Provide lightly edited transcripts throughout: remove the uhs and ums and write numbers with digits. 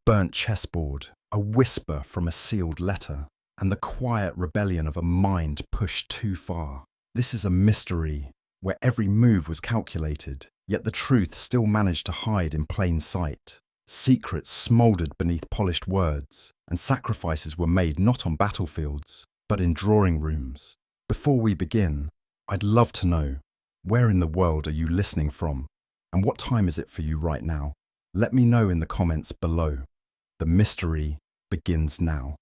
burnt chessboard, a whisper from a sealed letter, and the quiet rebellion of a mind pushed too far. This is a mystery, where every move was calculated, yet the truth still managed to hide in plain sight. Secrets smouldered beneath polished words, and sacrifices were made not on battlefields, but in drawing rooms. Before we begin, I'd love to know, where in the world are you listening from, and what time is it for you right now? Let me know in the comments below. The mystery begins now.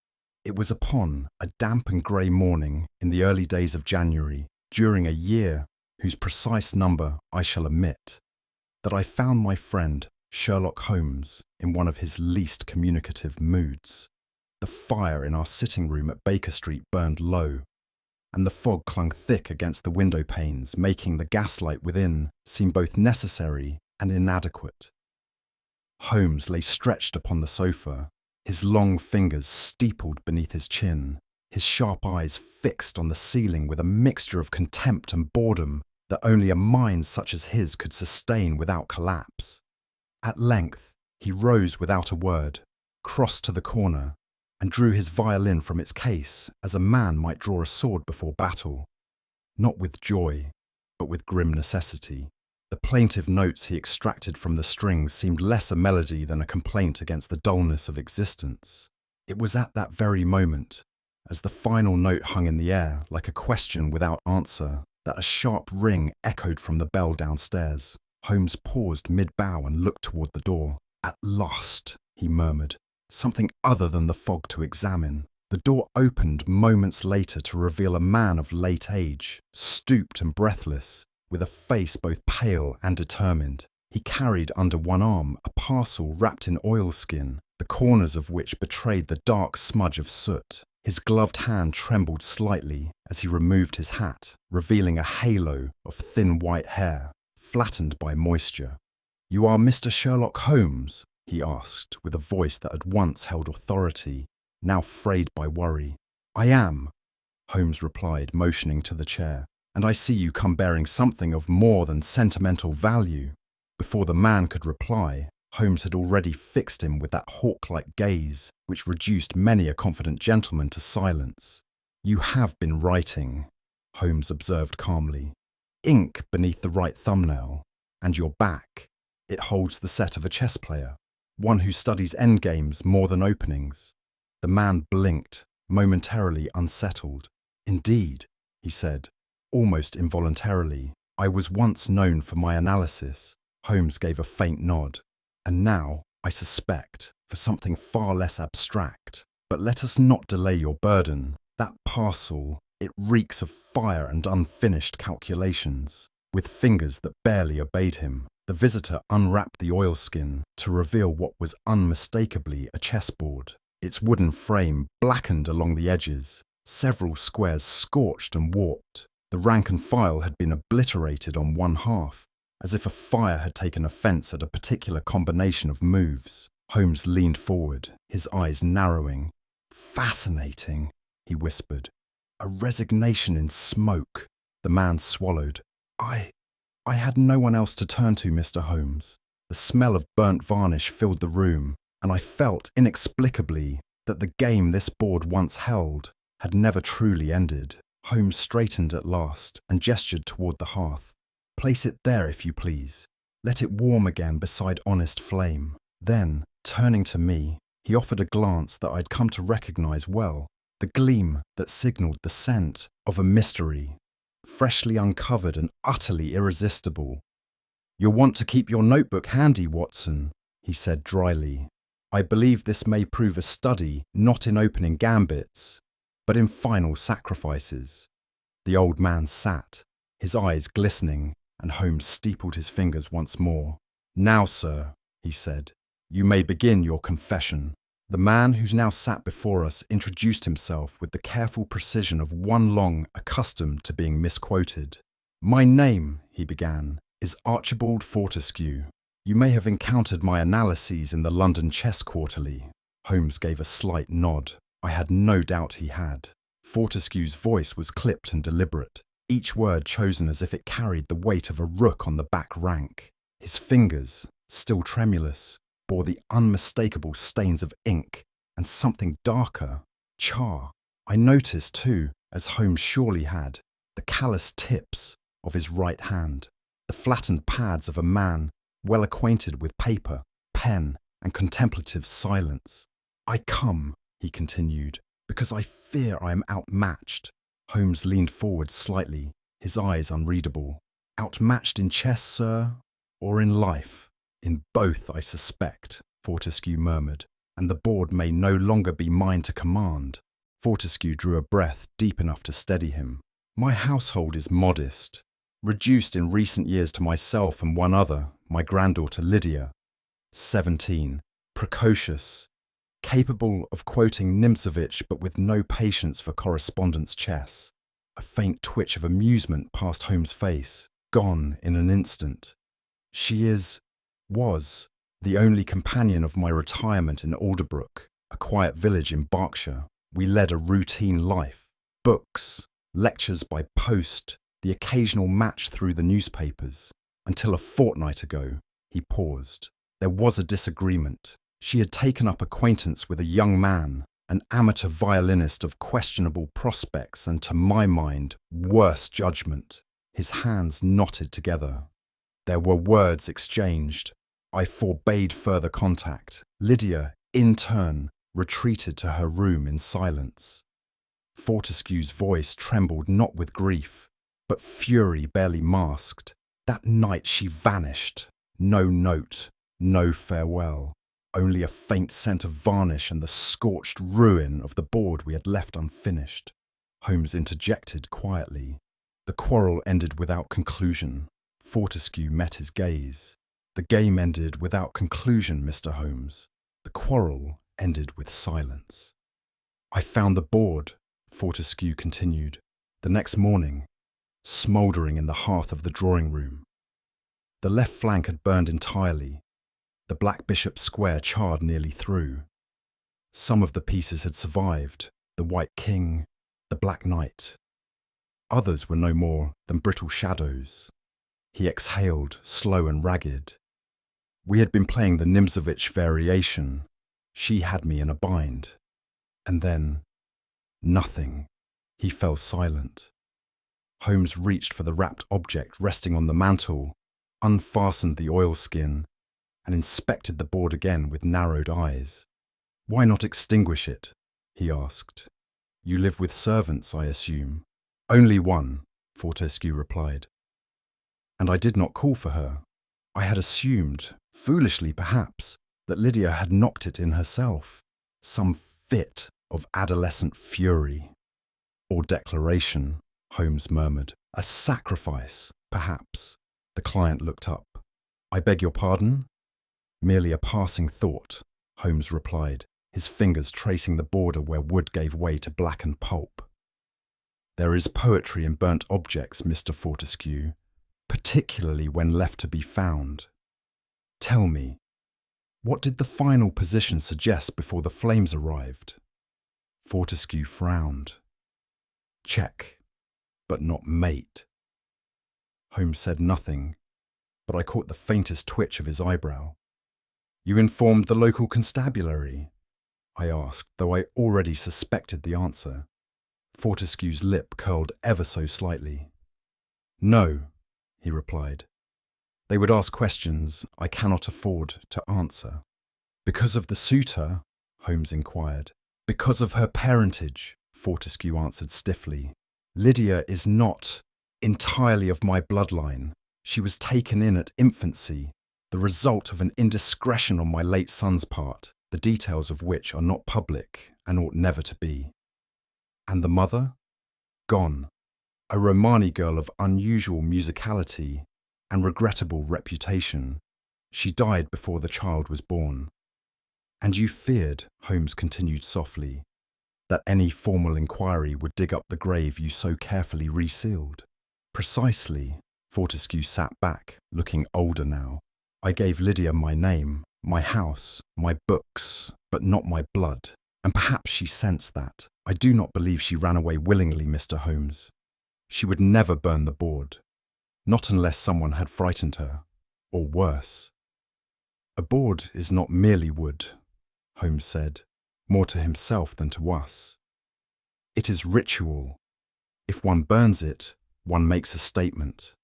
It was upon a damp and grey morning in the early days of January, during a year whose precise number I shall omit, that I found my friend Sherlock Holmes in one of his least communicative moods. The fire in our sitting room at Baker Street burned low, and the fog clung thick against the window panes, making the gaslight within seem both necessary and inadequate. Holmes lay stretched upon the sofa, his long fingers steepled beneath his chin, his sharp eyes fixed on the ceiling with a mixture of contempt and boredom that only a mind such as his could sustain without collapse. At length, he rose without a word, crossed to the corner, and drew his violin from its case as a man might draw a sword before battle, not with joy, but with grim necessity. The plaintive notes he extracted from the strings seemed less a melody than a complaint against the dullness of existence. It was at that very moment, as the final note hung in the air like a question without answer, that a sharp ring echoed from the bell downstairs. Holmes paused mid-bow and looked toward the door. "At last," he murmured, "something other than the fog to examine." The door opened moments later to reveal a man of late age, stooped and breathless, with a face both pale and determined. He carried under one arm a parcel wrapped in oilskin, the corners of which betrayed the dark smudge of soot. His gloved hand trembled slightly as he removed his hat, revealing a halo of thin white hair, flattened by moisture. "You are Mr. Sherlock Holmes?" he asked, with a voice that had once held authority, now frayed by worry. "I am," Holmes replied, motioning to the chair, "and I see you come bearing something of more than sentimental value." Before the man could reply, Holmes had already fixed him with that hawk-like gaze which reduced many a confident gentleman to silence. "You have been writing," Holmes observed calmly. "Ink beneath the right thumbnail, and your back. It holds the set of a chess player, one who studies endgames more than openings." The man blinked, momentarily unsettled. "Indeed," he said, almost involuntarily. "I was once known for my analysis." Holmes gave a faint nod. "And now, I suspect, for something far less abstract. But let us not delay your burden. That parcel, it reeks of fire and unfinished calculations." With fingers that barely obeyed him, the visitor unwrapped the oilskin to reveal what was unmistakably a chessboard, its wooden frame blackened along the edges, several squares scorched and warped. The rank and file had been obliterated on one half, as if a fire had taken offence at a particular combination of moves. Holmes leaned forward, his eyes narrowing. "Fascinating," he whispered. "A resignation in smoke." The man swallowed. I had no one else to turn to, Mr. Holmes." The smell of burnt varnish filled the room, and I felt inexplicably that the game this board once held had never truly ended. Holmes straightened at last and gestured toward the hearth. "Place it there, if you please. Let it warm again beside honest flame." Then, turning to me, he offered a glance that I'd come to recognize well, the gleam that signaled the scent of a mystery, freshly uncovered and utterly irresistible. "You'll want to keep your notebook handy, Watson," he said dryly. "I believe this may prove a study not in opening gambits, but in final sacrifices." The old man sat, his eyes glistening, and Holmes steepled his fingers once more. "Now, sir," he said, "you may begin your confession." The man who's now sat before us introduced himself with the careful precision of one long accustomed to being misquoted. "My name," he began, "is Archibald Fortescue. You may have encountered my analyses in the London Chess Quarterly." Holmes gave a slight nod. I had no doubt he had. Fortescue's voice was clipped and deliberate, each word chosen as if it carried the weight of a rook on the back rank. His fingers, still tremulous, bore the unmistakable stains of ink and something darker, char. I noticed, too, as Holmes surely had, the callous tips of his right hand, the flattened pads of a man well acquainted with paper, pen, and contemplative silence. "I come," he continued, "because I fear I am outmatched." Holmes leaned forward slightly, his eyes unreadable. "Outmatched in chess, sir, or in life?" "In both, I suspect," Fortescue murmured, "and the board may no longer be mine to command." Fortescue drew a breath deep enough to steady him. "My household is modest, reduced in recent years to myself and one other, my granddaughter Lydia, 17, precocious, capable of quoting Nimzovich but with no patience for correspondence chess." A faint twitch of amusement passed Holmes' face, gone in an instant. "She was the only companion of my retirement in Alderbrook, a quiet village in Berkshire. We led a routine life. Books, lectures by post, the occasional match through the newspapers. Until a fortnight ago," he paused, "there was a disagreement. She had taken up acquaintance with a young man, an amateur violinist of questionable prospects and, to my mind, worse judgment." His hands knotted together. There were words exchanged. I forbade further contact. Lydia, in turn, retreated to her room in silence. Fortescue's voice trembled not with grief, but fury barely masked. That night she vanished. No note, no farewell. Only a faint scent of varnish and the scorched ruin of the board we had left unfinished. Holmes interjected quietly. The quarrel ended without conclusion. Fortescue met his gaze. "The game ended without conclusion, Mr. Holmes. The quarrel ended with silence." "I found the board," Fortescue continued, "the next morning, smouldering in the hearth of the drawing-room. The left flank had burned entirely. The Black Bishop Square charred nearly through. Some of the pieces had survived, the White King, the Black Knight. Others were no more than brittle shadows." He exhaled, slow and ragged. "We had been playing the Nimzovich variation. She had me in a bind. And then, nothing." He fell silent. Holmes reached for the wrapped object resting on the mantel, unfastened the oilskin, and inspected the board again with narrowed eyes. "Why not extinguish it?" he asked. "You live with servants, I assume." "Only one," Fortescue replied. "And I did not call for her. I had assumed, foolishly perhaps, that Lydia had knocked it in herself. Some fit of adolescent fury." "Or declaration," Holmes murmured. "A sacrifice, perhaps." The client looked up. "I beg your pardon?" "Merely a passing thought," Holmes replied, his fingers tracing the border where wood gave way to blackened pulp. "There is poetry in burnt objects, Mr. Fortescue, particularly when left to be found. Tell me, what did the final position suggest before the flames arrived?" Fortescue frowned. "Check, but not mate." Holmes said nothing, but I caught the faintest twitch of his eyebrow. "You informed the local constabulary?" I asked, though I already suspected the answer. Fortescue's lip curled ever so slightly. "No," he replied. "They would ask questions I cannot afford to answer." "Because of the suitor?" Holmes inquired. "Because of her parentage," Fortescue answered stiffly. "Lydia is not entirely of my bloodline. She was taken in at infancy, the result of an indiscretion on my late son's part, the details of which are not public and ought never to be." "And the mother?" "Gone. A Romani girl of unusual musicality and regrettable reputation. She died before the child was born." "And you feared," Holmes continued softly, "that any formal inquiry would dig up the grave you so carefully resealed?" "Precisely." Fortescue sat back, looking older now. "I gave Lydia my name, my house, my books, but not my blood. And perhaps she sensed that. I do not believe she ran away willingly, Mr. Holmes. She would never burn the board. Not unless someone had frightened her, or worse." A board is not merely wood, Holmes said, more to himself than to us. It is ritual. If one burns it, one makes a statement.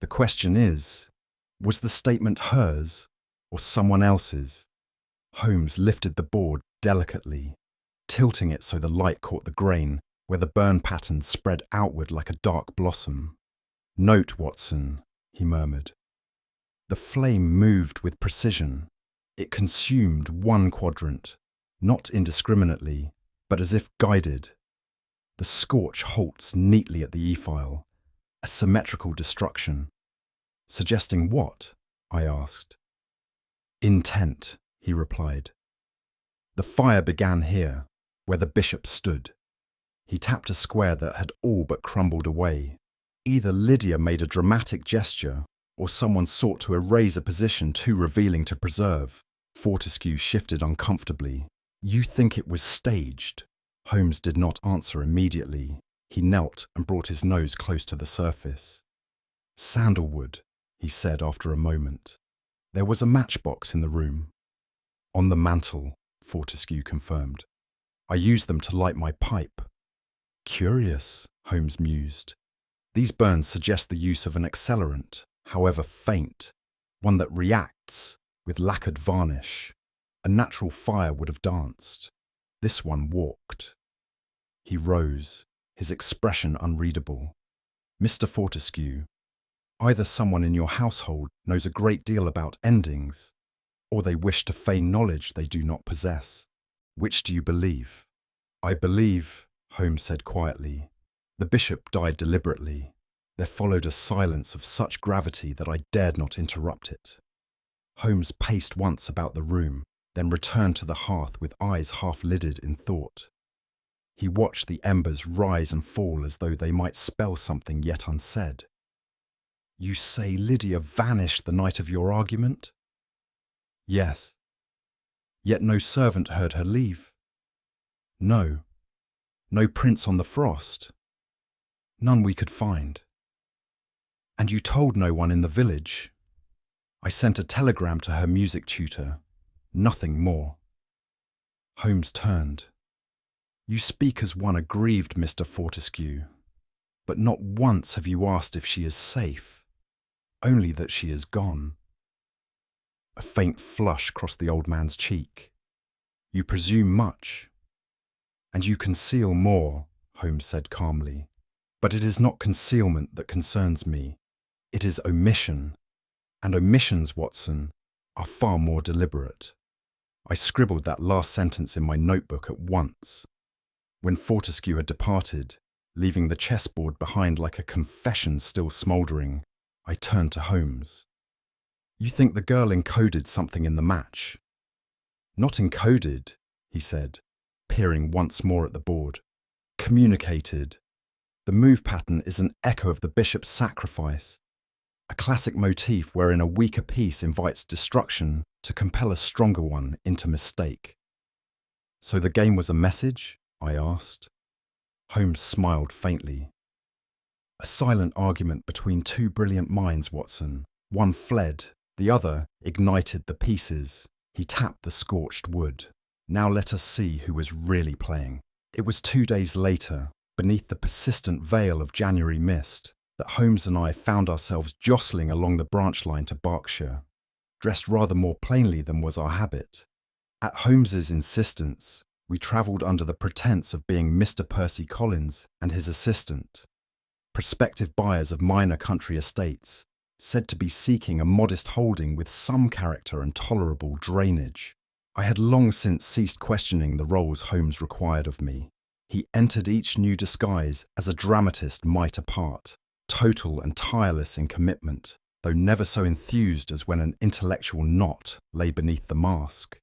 The question is, was the statement hers or someone else's? Holmes lifted the board delicately, tilting it so the light caught the grain where the burn pattern spread outward like a dark blossom. "Note, Watson," he murmured. The flame moved with precision. It consumed one quadrant, not indiscriminately, but as if guided. The scorch halts neatly at the E-file, a symmetrical destruction. Suggesting what? I asked. Intent, he replied. The fire began here, where the bishop stood. He tapped a square that had all but crumbled away. Either Lydia made a dramatic gesture, or someone sought to erase a position too revealing to preserve. Fortescue shifted uncomfortably. You think it was staged? Holmes did not answer immediately. He knelt and brought his nose close to the surface. Sandalwood, he said after a moment. There was a matchbox in the room. On the mantel, Fortescue confirmed. I used them to light my pipe. Curious, Holmes mused. These burns suggest the use of an accelerant, however faint, one that reacts with lacquered varnish. A natural fire would have danced. This one walked. He rose, his expression unreadable. Mr. Fortescue, either someone in your household knows a great deal about endings, or they wish to feign knowledge they do not possess. Which do you believe? I believe, Holmes said quietly. The bishop died deliberately. There followed a silence of such gravity that I dared not interrupt it. Holmes paced once about the room, then returned to the hearth with eyes half-lidded in thought. He watched the embers rise and fall as though they might spell something yet unsaid. You say Lydia vanished the night of your argument? Yes. Yet no servant heard her leave. No. No prints on the frost. None we could find. And you told no one in the village. I sent a telegram to her music tutor. Nothing more. Holmes turned. You speak as one aggrieved, Mr. Fortescue, but not once have you asked if she is safe, only that she is gone. A faint flush crossed the old man's cheek. You presume much, and you conceal more, Holmes said calmly. But it is not concealment that concerns me. It is omission, and omissions, Watson, are far more deliberate. I scribbled that last sentence in my notebook at once. When Fortescue had departed, leaving the chessboard behind like a confession still smouldering, I turned to Holmes. You think the girl encoded something in the match? Not encoded, he said, peering once more at the board. Communicated. The move pattern is an echo of the bishop's sacrifice, a classic motif wherein a weaker piece invites destruction to compel a stronger one into mistake. So the game was a message? I asked. Holmes smiled faintly. A silent argument between two brilliant minds, Watson. One fled, the other ignited the pieces. He tapped the scorched wood. Now let us see who was really playing. It was 2 days later, beneath the persistent veil of January mist, that Holmes and I found ourselves jostling along the branch line to Berkshire, dressed rather more plainly than was our habit. At Holmes's insistence, we travelled under the pretence of being Mr. Percy Collins and his assistant, prospective buyers of minor country estates, said to be seeking a modest holding with some character and tolerable drainage. I had long since ceased questioning the roles Holmes required of me. He entered each new disguise as a dramatist might a part, total and tireless in commitment, though never so enthused as when an intellectual knot lay beneath the mask.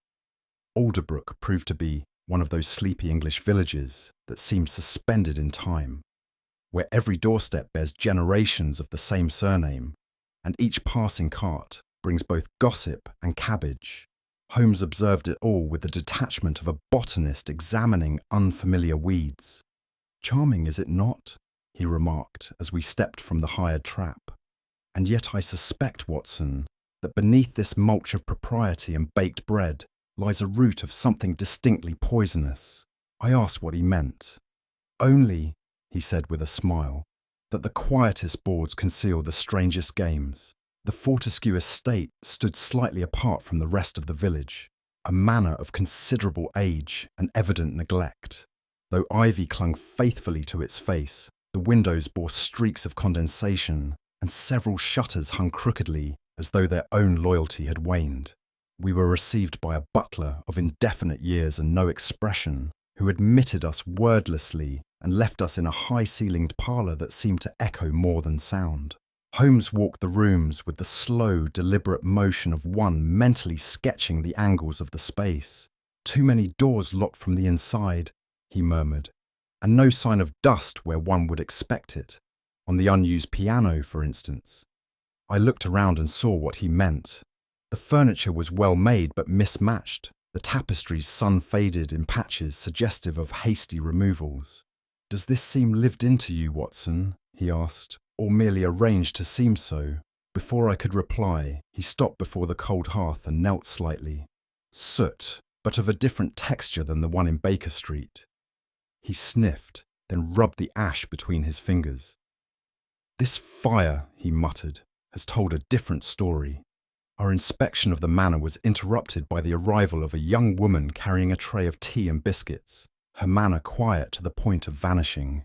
Alderbrook proved to be one of those sleepy English villages that seem suspended in time, where every doorstep bears generations of the same surname, and each passing cart brings both gossip and cabbage. Holmes observed it all with the detachment of a botanist examining unfamiliar weeds. Charming, is it not? He remarked as we stepped from the hired trap. And yet I suspect, Watson, that beneath this mulch of propriety and baked bread lies a root of something distinctly poisonous. I asked what he meant. Only, he said with a smile, that the quietest boards conceal the strangest games. The Fortescue estate stood slightly apart from the rest of the village, a manor of considerable age and evident neglect. Though ivy clung faithfully to its face, the windows bore streaks of condensation, and several shutters hung crookedly as though their own loyalty had waned. We were received by a butler of indefinite years and no expression, who admitted us wordlessly and left us in a high-ceilinged parlour that seemed to echo more than sound. Holmes walked the rooms with the slow, deliberate motion of one mentally sketching the angles of the space. "Too many doors locked from the inside," he murmured, "and no sign of dust where one would expect it. On the unused piano, for instance." I looked around and saw what he meant. The furniture was well made but mismatched, the tapestries sun-faded in patches suggestive of hasty removals. "Does this seem lived into you, Watson?" he asked, "or merely arranged to seem so?" Before I could reply, he stopped before the cold hearth and knelt slightly. Soot, but of a different texture than the one in Baker Street. He sniffed, then rubbed the ash between his fingers. "This fire," he muttered, "has told a different story." Our inspection of the manor was interrupted by the arrival of a young woman carrying a tray of tea and biscuits, her manner quiet to the point of vanishing.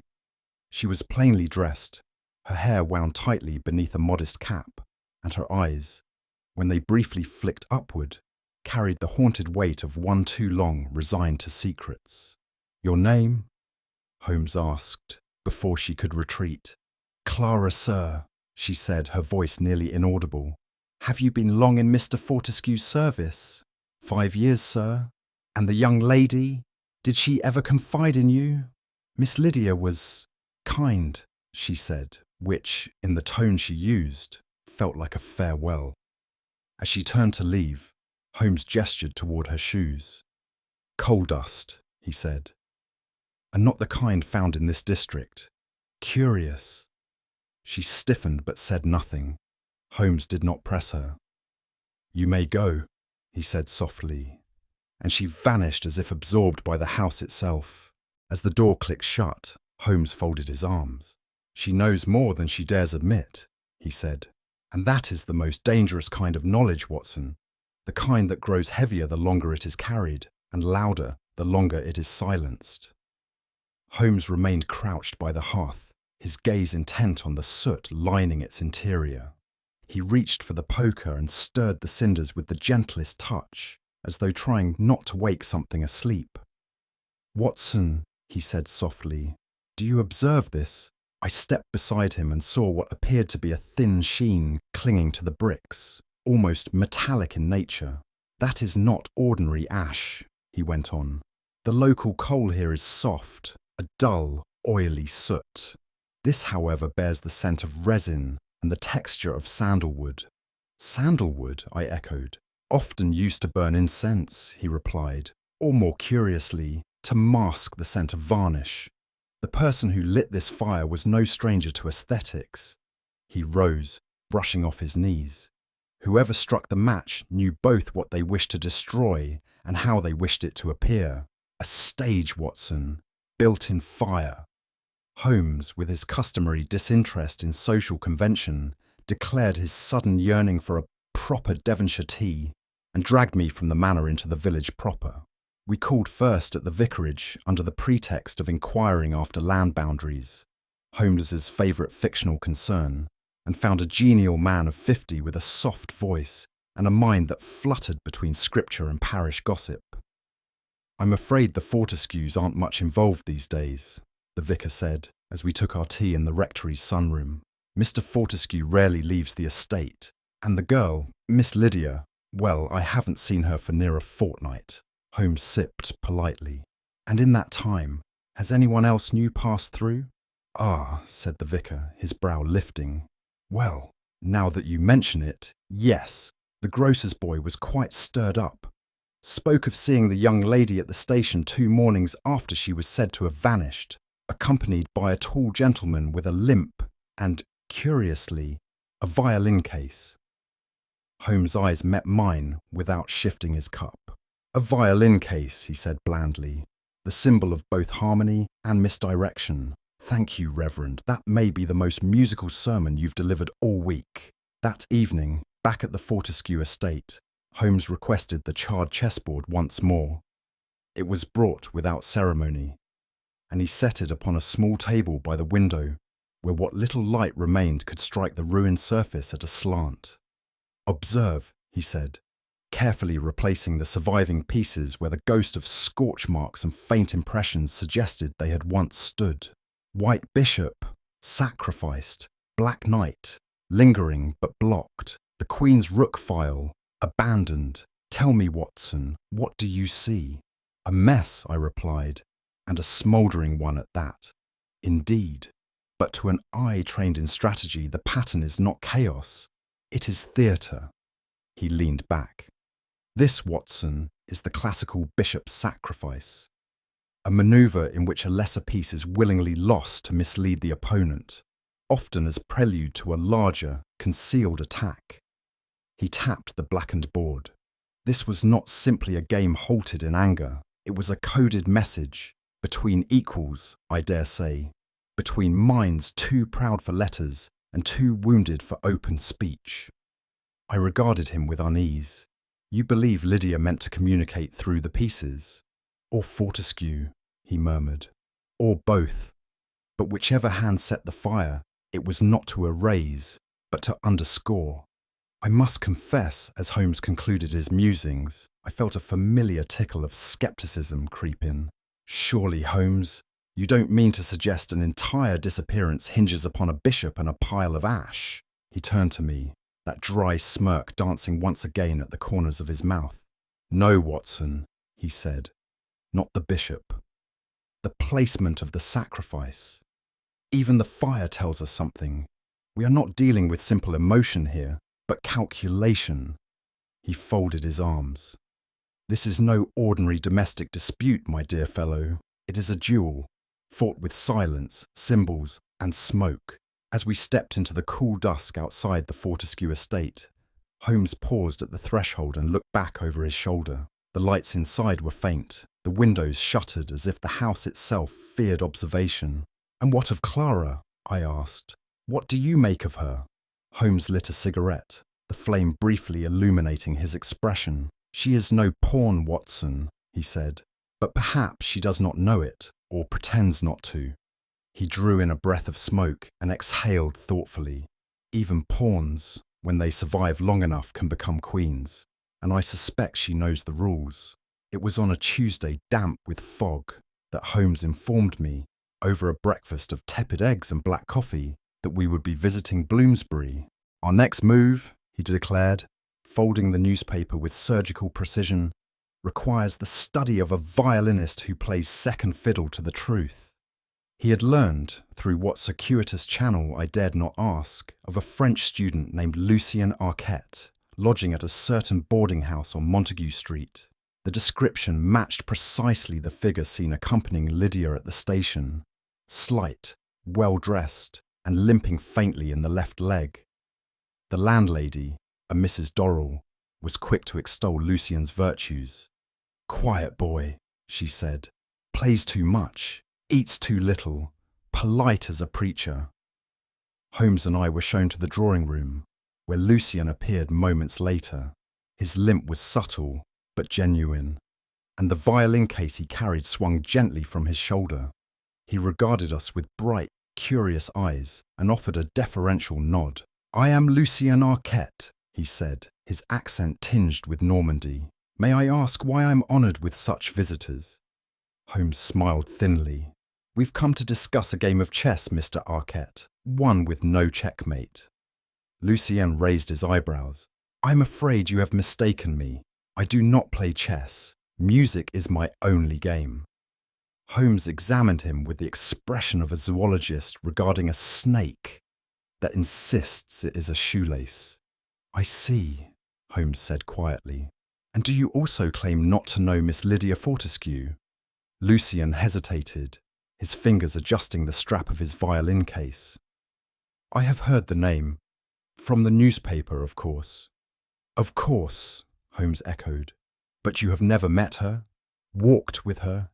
She was plainly dressed, her hair wound tightly beneath a modest cap, and her eyes, when they briefly flicked upward, carried the haunted weight of one too long resigned to secrets. "Your name?" Holmes asked, before she could retreat. "Clara, sir," she said, her voice nearly inaudible. "Have you been long in Mr. Fortescue's service?" "5 years, sir." "And the young lady? Did she ever confide in you?" "Miss Lydia was kind," she said, which, in the tone she used, felt like a farewell. As she turned to leave, Holmes gestured toward her shoes. "Coal dust," he said, "and not the kind found in this district. Curious." She stiffened but said nothing. Holmes did not press her. "You may go," he said softly, and she vanished as if absorbed by the house itself. As the door clicked shut, Holmes folded his arms. "She knows more than she dares admit," he said, "and that is the most dangerous kind of knowledge, Watson, the kind that grows heavier the longer it is carried, and louder the longer it is silenced." Holmes remained crouched by the hearth, his gaze intent on the soot lining its interior. He reached for the poker and stirred the cinders with the gentlest touch, as though trying not to wake something asleep. "Watson," he said softly, "do you observe this?" I stepped beside him and saw what appeared to be a thin sheen clinging to the bricks, almost metallic in nature. "That is not ordinary ash," he went on. "The local coal here is soft, a dull, oily soot. This, however, bears the scent of resin and the texture of sandalwood." "Sandalwood?" I echoed. "Often used to burn incense," he replied, or more curiously, to mask the scent of varnish. "The person who lit this fire was no stranger to aesthetics." He rose, brushing off his knees. "Whoever struck the match knew both what they wished to destroy and how they wished it to appear. A stage, Watson, built in fire." Holmes, with his customary disinterest in social convention, declared his sudden yearning for a proper Devonshire tea and dragged me from the manor into the village proper. We called first at the vicarage under the pretext of inquiring after land boundaries, Holmes's favourite fictional concern, and found a genial man of 50 with a soft voice and a mind that fluttered between scripture and parish gossip. "I'm afraid the Fortescues aren't much involved these days," the vicar said, as we took our tea in the rectory's sunroom. "Mr. Fortescue rarely leaves the estate, and the girl, Miss Lydia, well, I haven't seen her for near a fortnight." Holmes sipped politely. "And in that time, has anyone else new passed through?" "Ah," said the vicar, his brow lifting. "Well, now that you mention it, yes, the grocer's boy was quite stirred up. Spoke of seeing the young lady at the station 2 mornings after she was said to have vanished, accompanied by a tall gentleman with a limp and, curiously, a violin case." Holmes' eyes met mine without shifting his cup. A violin case, he said blandly, the symbol of both harmony and misdirection. Thank you, Reverend. That may be the most musical sermon you've delivered all week. That evening, back at the Fortescue estate, Holmes requested the charred chessboard once more. It was brought without ceremony, and he set it upon a small table by the window, where what little light remained could strike the ruined surface at a slant. Observe, he said, carefully replacing the surviving pieces where the ghost of scorch marks and faint impressions suggested they had once stood. White bishop, sacrificed, black knight, lingering but blocked, the Queen's rook file, abandoned. Tell me, Watson, what do you see? A mess, I replied, and a smouldering one at that. Indeed, but to an eye trained in strategy, the pattern is not chaos, it is theatre. He leaned back. This, Watson, is the classical bishop's sacrifice, a manoeuvre in which a lesser piece is willingly lost to mislead the opponent, often as prelude to a larger, concealed attack. He tapped the blackened board. This was not simply a game halted in anger. It was a coded message, between equals, I dare say, between minds too proud for letters and too wounded for open speech. I regarded him with unease. You believe Lydia meant to communicate through the pieces? Or Fortescue, he murmured. Or both. But whichever hand set the fire, it was not to erase, but to underscore. I must confess, as Holmes concluded his musings, I felt a familiar tickle of scepticism creep in. Surely, Holmes, you don't mean to suggest an entire disappearance hinges upon a bishop and a pile of ash? He turned to me, that dry smirk dancing once again at the corners of his mouth. No, Watson, he said, not the bishop. The placement of the sacrifice. Even the fire tells us something. We are not dealing with simple emotion here, but calculation. He folded his arms. This is no ordinary domestic dispute, my dear fellow. It is a duel, fought with silence, symbols, and smoke. As we stepped into the cool dusk outside the Fortescue estate, Holmes paused at the threshold and looked back over his shoulder. The lights inside were faint, the windows shuttered as if the house itself feared observation. And what of Clara? I asked. What do you make of her? Holmes lit a cigarette, the flame briefly illuminating his expression. She is no pawn, Watson, he said, but perhaps she does not know it, or pretends not to. He drew in a breath of smoke and exhaled thoughtfully. Even pawns, when they survive long enough, can become queens, and I suspect she knows the rules. It was on a Tuesday damp with fog that Holmes informed me, over a breakfast of tepid eggs and black coffee, that we would be visiting Bloomsbury. Our next move, he declared, folding the newspaper with surgical precision, requires the study of a violinist who plays second fiddle to the truth. He had learned, through what circuitous channel I dared not ask, of a French student named Lucien Arquette, lodging at a certain boarding house on Montague Street. The description matched precisely the figure seen accompanying Lydia at the station, slight, well-dressed, and limping faintly in the left leg. The landlady, a Mrs. Dorrell, was quick to extol Lucien's virtues. Quiet boy, she said, plays too much, eats too little, polite as a preacher. Holmes and I were shown to the drawing room, where Lucien appeared moments later. His limp was subtle, but genuine, and the violin case he carried swung gently from his shoulder. He regarded us with bright, curious eyes and offered a deferential nod. I am Lucien Arquette, he said, his accent tinged with Normandy. May I ask why I'm honoured with such visitors? Holmes smiled thinly. We've come to discuss a game of chess, Mr. Arquette, one with no checkmate. Lucien raised his eyebrows. I'm afraid you have mistaken me. I do not play chess. Music is my only game. Holmes examined him with the expression of a zoologist regarding a snake that insists it is a shoelace. I see, Holmes said quietly. And do you also claim not to know Miss Lydia Fortescue? Lucien hesitated, his fingers adjusting the strap of his violin case. I have heard the name. From the newspaper, of course. Of course, Holmes echoed. But you have never met her, walked with her,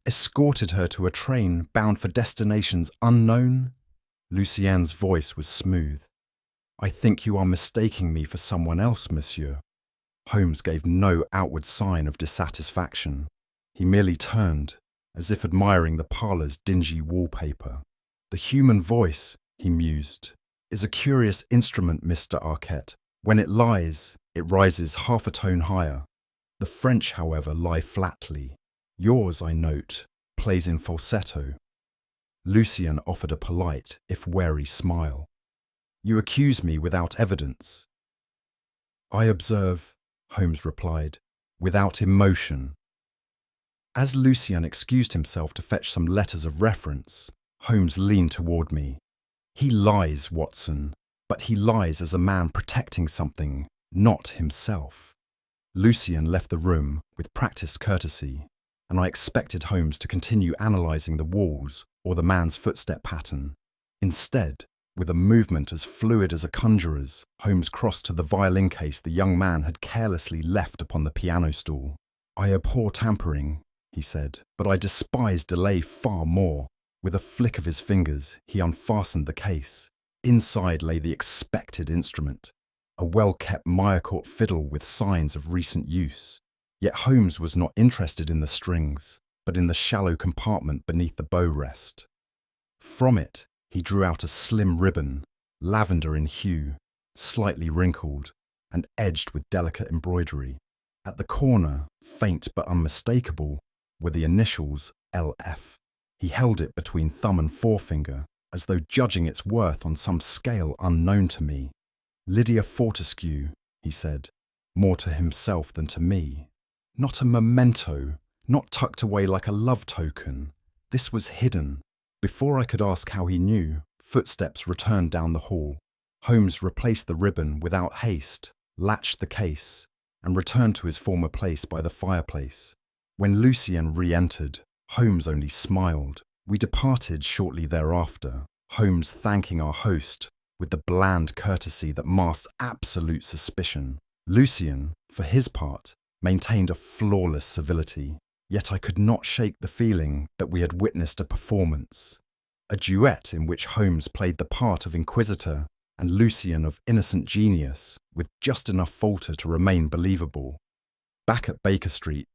escorted her to a train bound for destinations unknown? Lucien's voice was smooth. I think you are mistaking me for someone else, monsieur. Holmes gave no outward sign of dissatisfaction. He merely turned, as if admiring the parlour's dingy wallpaper. The human voice, he mused, is a curious instrument, Mr. Arquette. When it lies, it rises half a tone higher. The French, however, lie flatly. Yours, I note, plays in falsetto. Lucien offered a polite, if wary, smile. You accuse me without evidence. I observe, Holmes replied, without emotion. As Lucien excused himself to fetch some letters of reference, Holmes leaned toward me. He lies, Watson, but he lies as a man protecting something, not himself. Lucien left the room with practiced courtesy, and I expected Holmes to continue analysing the walls or the man's footstep pattern. Instead, with a movement as fluid as a conjurer's, Holmes crossed to the violin case the young man had carelessly left upon the piano stool. I abhor tampering, he said, but I despise delay far more. With a flick of his fingers, he unfastened the case. Inside lay the expected instrument, a well-kept Meyercourt fiddle with signs of recent use. Yet Holmes was not interested in the strings, but in the shallow compartment beneath the bow rest. From it, he drew out a slim ribbon, lavender in hue, slightly wrinkled, and edged with delicate embroidery. At the corner, faint but unmistakable, were the initials LF. He held it between thumb and forefinger, as though judging its worth on some scale unknown to me. Lydia Fortescue, he said, more to himself than to me. Not a memento, not tucked away like a love token. This was hidden. Before I could ask how he knew, footsteps returned down the hall. Holmes replaced the ribbon without haste, latched the case, and returned to his former place by the fireplace. When Lucien re-entered, Holmes only smiled. We departed shortly thereafter, Holmes thanking our host with the bland courtesy that masks absolute suspicion. Lucien, for his part, maintained a flawless civility, yet I could not shake the feeling that we had witnessed a performance, a duet in which Holmes played the part of inquisitor and Lucien of innocent genius, with just enough falter to remain believable. Back at Baker Street,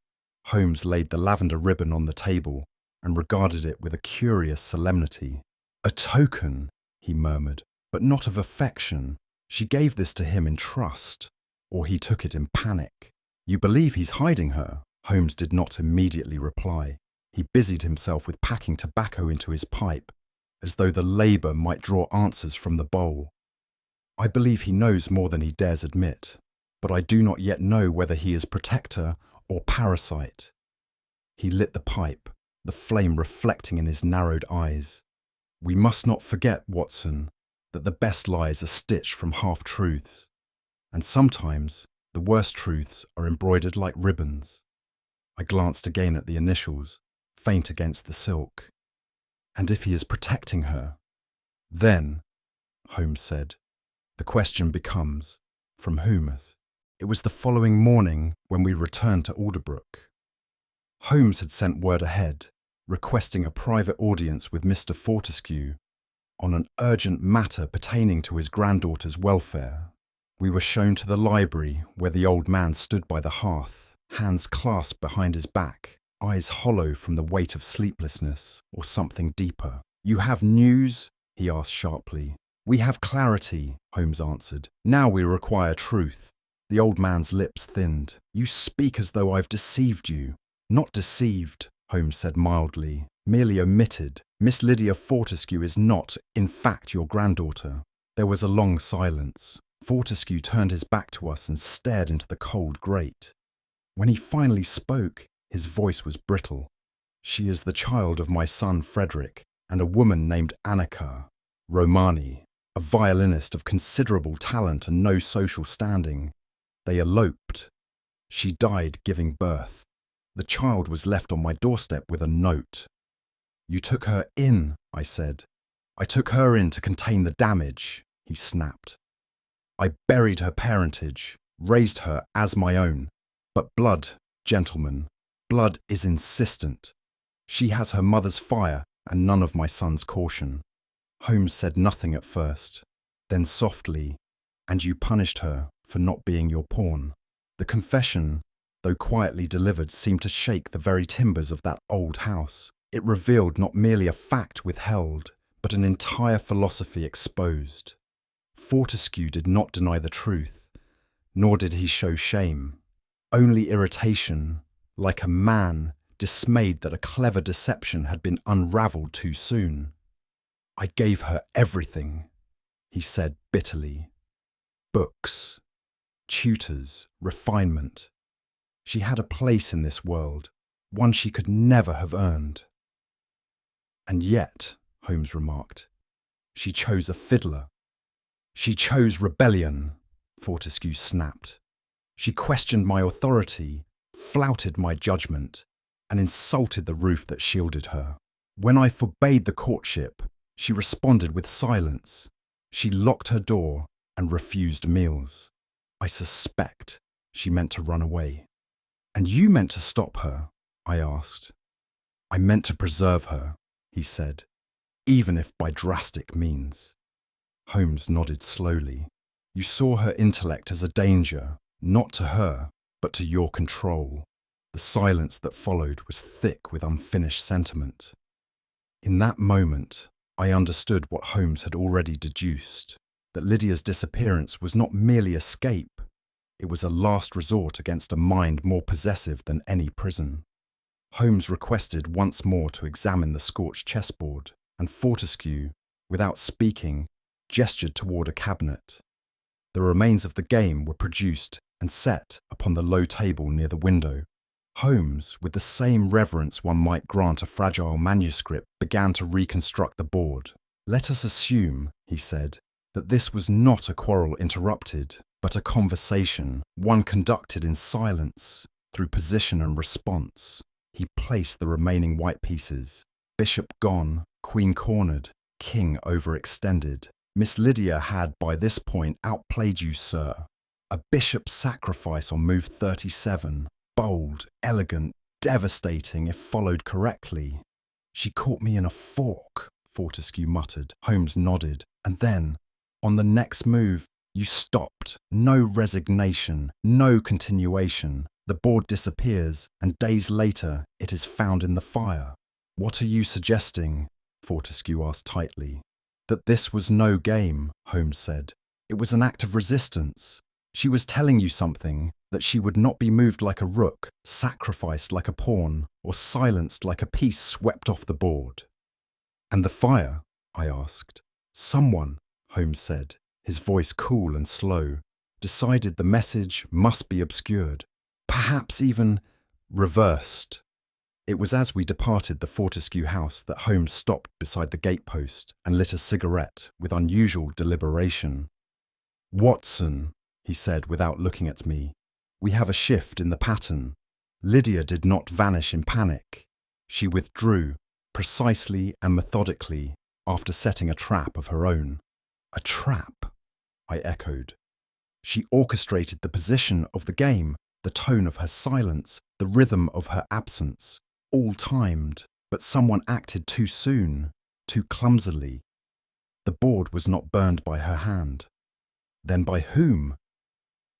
Holmes laid the lavender ribbon on the table and regarded it with a curious solemnity. A token, he murmured, but not of affection. She gave this to him in trust, or he took it in panic. You believe he's hiding her? Holmes did not immediately reply. He busied himself with packing tobacco into his pipe, as though the labour might draw answers from the bowl. I believe he knows more than he dares admit, but I do not yet know whether he is protector or parasite. He lit the pipe, the flame reflecting in his narrowed eyes. We must not forget, Watson, that the best lies are stitched from half-truths, and sometimes the worst truths are embroidered like ribbons. I glanced again at the initials, faint against the silk. And if he is protecting her, then, Holmes said, the question becomes, from whom? It was the following morning when we returned to Alderbrook. Holmes had sent word ahead, requesting a private audience with Mr. Fortescue on an urgent matter pertaining to his granddaughter's welfare. We were shown to the library where the old man stood by the hearth, hands clasped behind his back, eyes hollow from the weight of sleeplessness or something deeper. You have news? He asked sharply. We have clarity, Holmes answered. Now we require truth. The old man's lips thinned. You speak as though I've deceived you. Not deceived, Holmes said mildly, merely omitted. Miss Lydia Fortescue is not, in fact, your granddaughter. There was a long silence. Fortescue turned his back to us and stared into the cold grate. When he finally spoke, his voice was brittle. She is the child of my son Frederick and a woman named Annika Romani, a violinist of considerable talent and no social standing. They eloped. She died giving birth. The child was left on my doorstep with a note. You took her in, I said. I took her in to contain the damage, he snapped. I buried her parentage, raised her as my own. But blood, gentlemen, blood is insistent. She has her mother's fire and none of my son's caution." Holmes said nothing at first, then softly, "And you punished her for not being your pawn." The confession, though quietly delivered, seemed to shake the very timbers of that old house. It revealed not merely a fact withheld, but an entire philosophy exposed. Fortescue did not deny the truth, nor did he show shame. Only irritation, like a man dismayed that a clever deception had been unravelled too soon. "I gave her everything," he said bitterly. "Books, tutors, refinement. She had a place in this world, one she could never have earned." "And yet," Holmes remarked, "she chose a fiddler." "She chose rebellion," Fortescue snapped. "She questioned my authority, flouted my judgment, and insulted the roof that shielded her. When I forbade the courtship, she responded with silence. She locked her door and refused meals. I suspect she meant to run away." "And you meant to stop her?" I asked. "I meant to preserve her," he said, "even if by drastic means." Holmes nodded slowly. "You saw her intellect as a danger, not to her, but to your control." The silence that followed was thick with unfinished sentiment. In that moment, I understood what Holmes had already deduced, that Lydia's disappearance was not merely escape, it was a last resort against a mind more possessive than any prison. Holmes requested once more to examine the scorched chessboard, and Fortescue, without speaking, gestured toward a cabinet. The remains of the game were produced and set upon the low table near the window. Holmes, with the same reverence one might grant a fragile manuscript, began to reconstruct the board. "Let us assume," he said, "that this was not a quarrel interrupted, but a conversation, one conducted in silence, through position and response." He placed the remaining white pieces. Bishop gone, queen cornered, king overextended. "Miss Lydia had by this point outplayed you, sir. A bishop's sacrifice on move 37. Bold, elegant, devastating if followed correctly." "She caught me in a fork," Fortescue muttered. Holmes nodded. "And then, on the next move, you stopped. No resignation, no continuation. The board disappears, and days later it is found in the fire." "What are you suggesting?" Fortescue asked tightly. "That this was no game," Holmes said. "It was an act of resistance. She was telling you something, that she would not be moved like a rook, sacrificed like a pawn, or silenced like a piece swept off the board." "And the fire?" I asked. "Someone," Holmes said, his voice cool and slow, "decided the message must be obscured, perhaps even reversed." It was as we departed the Fortescue house that Holmes stopped beside the gatepost and lit a cigarette with unusual deliberation. "Watson," he said without looking at me, "we have a shift in the pattern. Lydia did not vanish in panic. She withdrew, precisely and methodically, after setting a trap of her own." "A trap?" I echoed. "She orchestrated the position of the game, the tone of her silence, the rhythm of her absence, all timed, but someone acted too soon, too clumsily. The board was not burned by her hand. Then by whom?"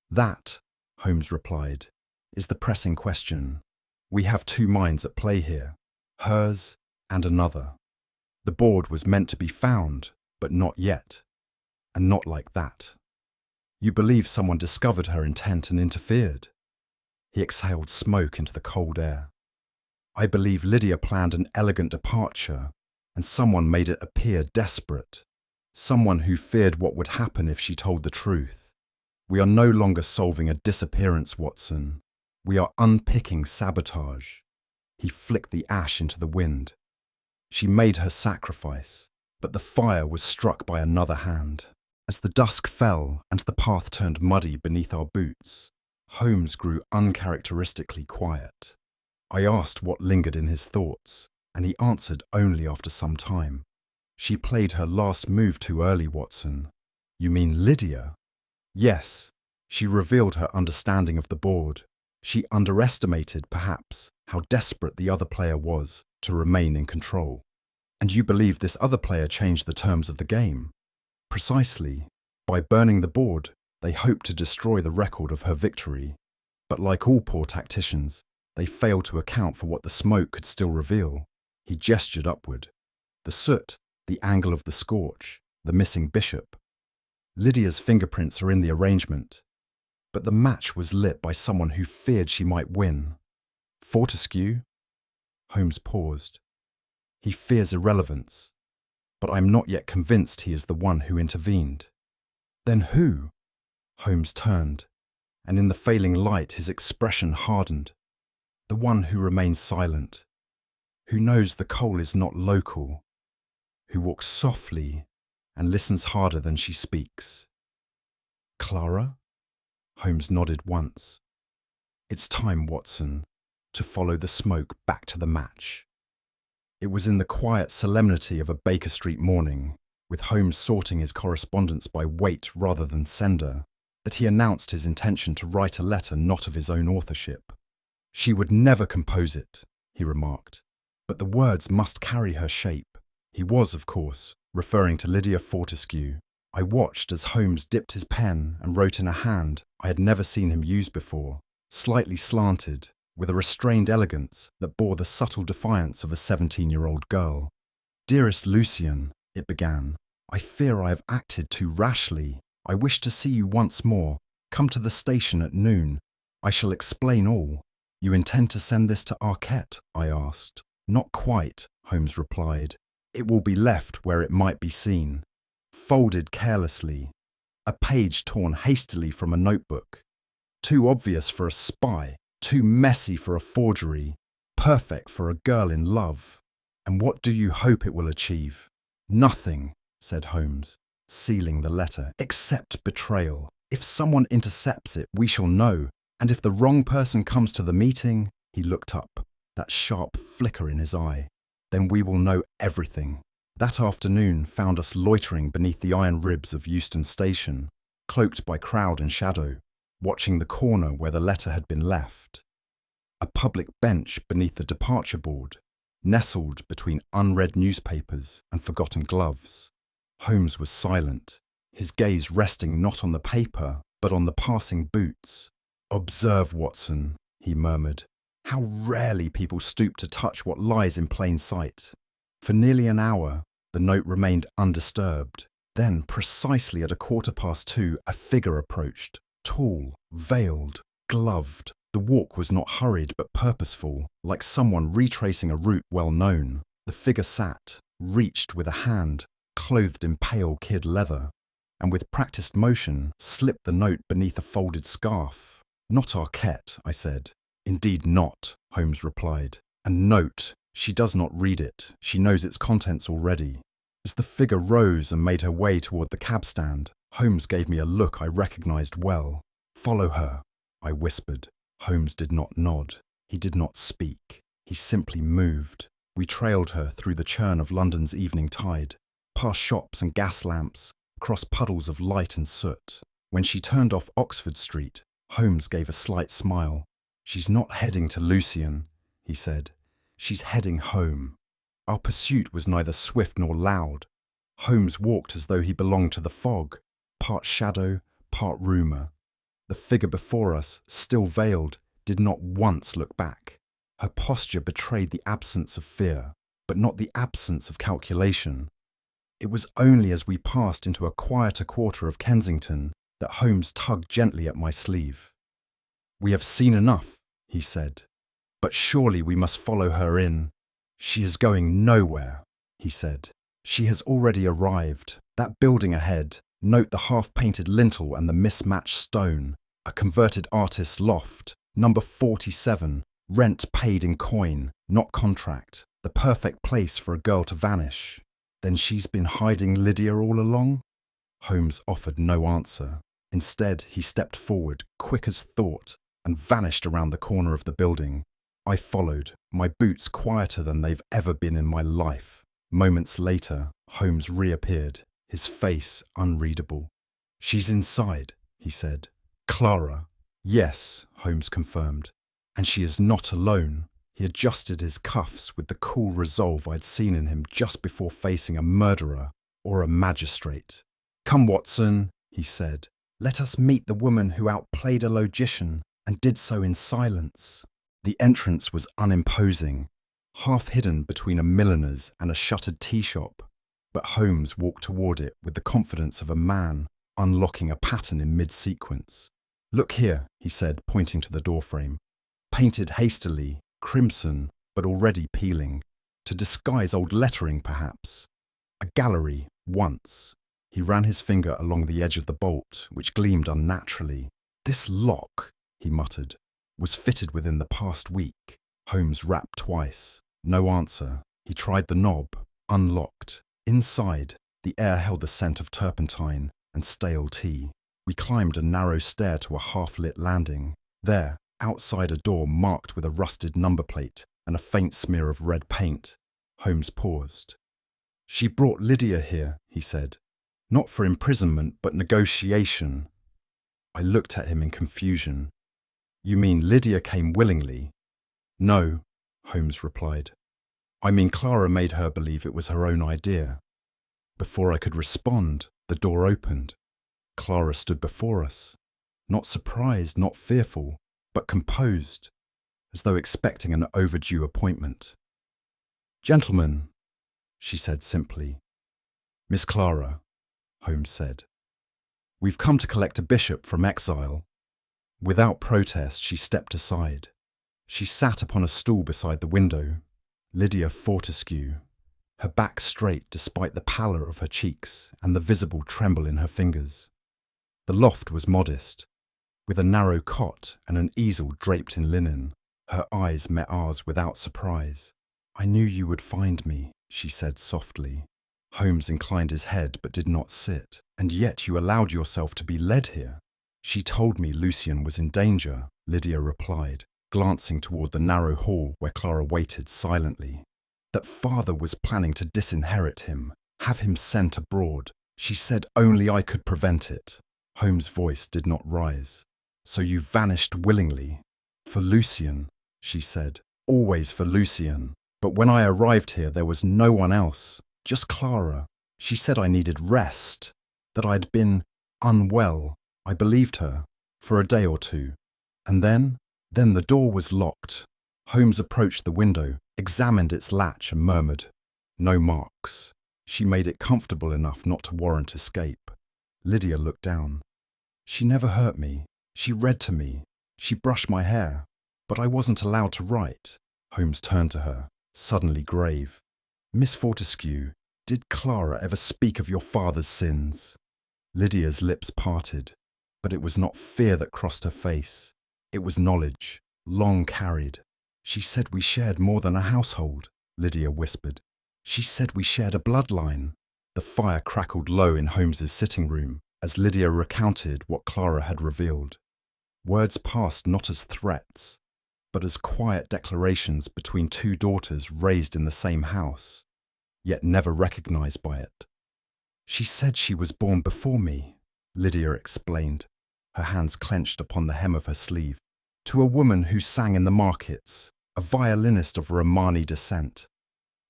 "That," Holmes replied, "is the pressing question. We have two minds at play here, hers and another. The board was meant to be found, but not yet, and not like that." "You believe someone discovered her intent and interfered?" He exhaled smoke into the cold air. "I believe Lydia planned an elegant departure, and someone made it appear desperate. Someone who feared what would happen if she told the truth. We are no longer solving a disappearance, Watson. We are unpicking sabotage." He flicked the ash into the wind. "She made her sacrifice, but the fire was struck by another hand." As the dusk fell and the path turned muddy beneath our boots, Holmes grew uncharacteristically quiet. I asked what lingered in his thoughts, and he answered only after some time. "She played her last move too early, Watson." "You mean Lydia?" "Yes. She revealed her understanding of the board. She underestimated, perhaps, how desperate the other player was to remain in control. And you believe this other player changed the terms of the game? Precisely. By burning the board, they hoped to destroy the record of her victory. But like all poor tacticians, they failed to account for what the smoke could still reveal. He gestured upward. The soot, the angle of the scorch, the missing bishop. Lydia's fingerprints are in the arrangement. But the match was lit by someone who feared she might win. Fortescue? Holmes paused. He fears irrelevance, but I'm not yet convinced he is the one who intervened. Then who? Holmes turned, and in the failing light his expression hardened. The one who remains silent, who knows the coal is not local, who walks softly and listens harder than she speaks. Clara? Holmes nodded once. It's time, Watson, to follow the smoke back to the match. It was in the quiet solemnity of a Baker Street morning, with Holmes sorting his correspondence by weight rather than sender, that he announced his intention to write a letter not of his own authorship. She would never compose it, he remarked, but the words must carry her shape. He was, of course, referring to Lydia Fortescue. I watched as Holmes dipped his pen and wrote in a hand I had never seen him use before, slightly slanted, with a restrained elegance that bore the subtle defiance of a 17-year-old girl. Dearest Lucian, it began, I fear I have acted too rashly. I wish to see you once more. Come to the station at noon. I shall explain all. You intend to send this to Arquette? I asked. Not quite, Holmes replied. It will be left where it might be seen. Folded carelessly. A page torn hastily from a notebook. Too obvious for a spy. Too messy for a forgery. Perfect for a girl in love. And what do you hope it will achieve? Nothing, said Holmes, sealing the letter, except betrayal. If someone intercepts it, we shall know. And if the wrong person comes to the meeting, he looked up, that sharp flicker in his eye, then we will know everything. That afternoon found us loitering beneath the iron ribs of Euston Station, cloaked by crowd and shadow, watching the corner where the letter had been left. A public bench beneath the departure board, nestled between unread newspapers and forgotten gloves. Holmes was silent, his gaze resting not on the paper, but on the passing boots. Observe, Watson, he murmured. How rarely people stoop to touch what lies in plain sight. For nearly an hour, the note remained undisturbed. Then, precisely at 2:15, a figure approached, tall, veiled, gloved. The walk was not hurried but purposeful, like someone retracing a route well known. The figure sat, reached with a hand, clothed in pale kid leather, and with practiced motion slipped the note beneath a folded scarf. Not Arquette, I said. Indeed not, Holmes replied. And note, she does not read it. She knows its contents already. As the figure rose and made her way toward the cab stand, Holmes gave me a look I recognized well. Follow her, I whispered. Holmes did not nod. He did not speak. He simply moved. We trailed her through the churn of London's evening tide, past shops and gas lamps, across puddles of light and soot. When she turned off Oxford Street, Holmes gave a slight smile. She's not heading to Lucian, he said. She's heading home. Our pursuit was neither swift nor loud. Holmes walked as though he belonged to the fog, part shadow, part rumour. The figure before us, still veiled, did not once look back. Her posture betrayed the absence of fear, but not the absence of calculation. It was only as we passed into a quieter quarter of Kensington that Holmes tugged gently at my sleeve. We have seen enough, he said, but surely we must follow her in. She is going nowhere, he said. She has already arrived. That building ahead, note the half-painted lintel and the mismatched stone. A converted artist's loft, number 47, rent paid in coin, not contract. The perfect place for a girl to vanish. Then she's been hiding Lydia all along? Holmes offered no answer. Instead, he stepped forward, quick as thought, and vanished around the corner of the building. I followed, my boots quieter than they've ever been in my life. Moments later, Holmes reappeared, his face unreadable. She's inside, he said. Clara. Yes, Holmes confirmed. And she is not alone. He adjusted his cuffs with the cool resolve I'd seen in him just before facing a murderer or a magistrate. Come, Watson, he said. Let us meet the woman who outplayed a logician and did so in silence. The entrance was unimposing, half hidden between a milliner's and a shuttered tea shop, but Holmes walked toward it with the confidence of a man unlocking a pattern in mid-sequence. Look here, he said, pointing to the doorframe. Painted hastily, crimson, but already peeling, to disguise old lettering perhaps. A gallery, once. He ran his finger along the edge of the bolt, which gleamed unnaturally. This lock, he muttered, was fitted within the past week. Holmes rapped twice. No answer. He tried the knob. Unlocked. Inside, the air held the scent of turpentine and stale tea. We climbed a narrow stair to a half-lit landing. There, outside a door marked with a rusted number plate and a faint smear of red paint, Holmes paused. She brought Lydia here, he said. Not for imprisonment, but negotiation. I looked at him in confusion. You mean Lydia came willingly? No, Holmes replied. I mean Clara made her believe it was her own idea. Before I could respond, the door opened. Clara stood before us, not surprised, not fearful, but composed, as though expecting an overdue appointment. Gentlemen, she said simply. Miss Clara, Holmes said. We've come to collect a bishop from exile. Without protest, she stepped aside. She sat upon a stool beside the window, Lydia Fortescue, her back straight despite the pallor of her cheeks and the visible tremble in her fingers. The loft was modest, with a narrow cot and an easel draped in linen. Her eyes met ours without surprise. I knew you would find me, she said softly. Holmes inclined his head but did not sit. And yet you allowed yourself to be led here. She told me Lucian was in danger, Lydia replied, glancing toward the narrow hall where Clara waited silently. That father was planning to disinherit him, have him sent abroad. She said only I could prevent it. Holmes' voice did not rise. So you vanished willingly. For Lucian, she said. Always for Lucian. But when I arrived here there was no one else, just Clara. She said I needed rest, that I'd been unwell. I believed her, for a day or two. And then the door was locked. Holmes approached the window, examined its latch and murmured, No marks. She made it comfortable enough not to warrant escape. Lydia looked down. She never hurt me. She read to me. She brushed my hair. But I wasn't allowed to write. Holmes turned to her, suddenly grave. Miss Fortescue, did Clara ever speak of your father's sins? Lydia's lips parted, but it was not fear that crossed her face. It was knowledge, long carried. She said we shared more than a household, Lydia whispered. She said we shared a bloodline. The fire crackled low in Holmes's sitting room as Lydia recounted what Clara had revealed. Words passed not as threats, but as quiet declarations between two daughters raised in the same house, yet never recognized by it. She said she was born before me, Lydia explained, her hands clenched upon the hem of her sleeve, to a woman who sang in the markets, a violinist of Romani descent.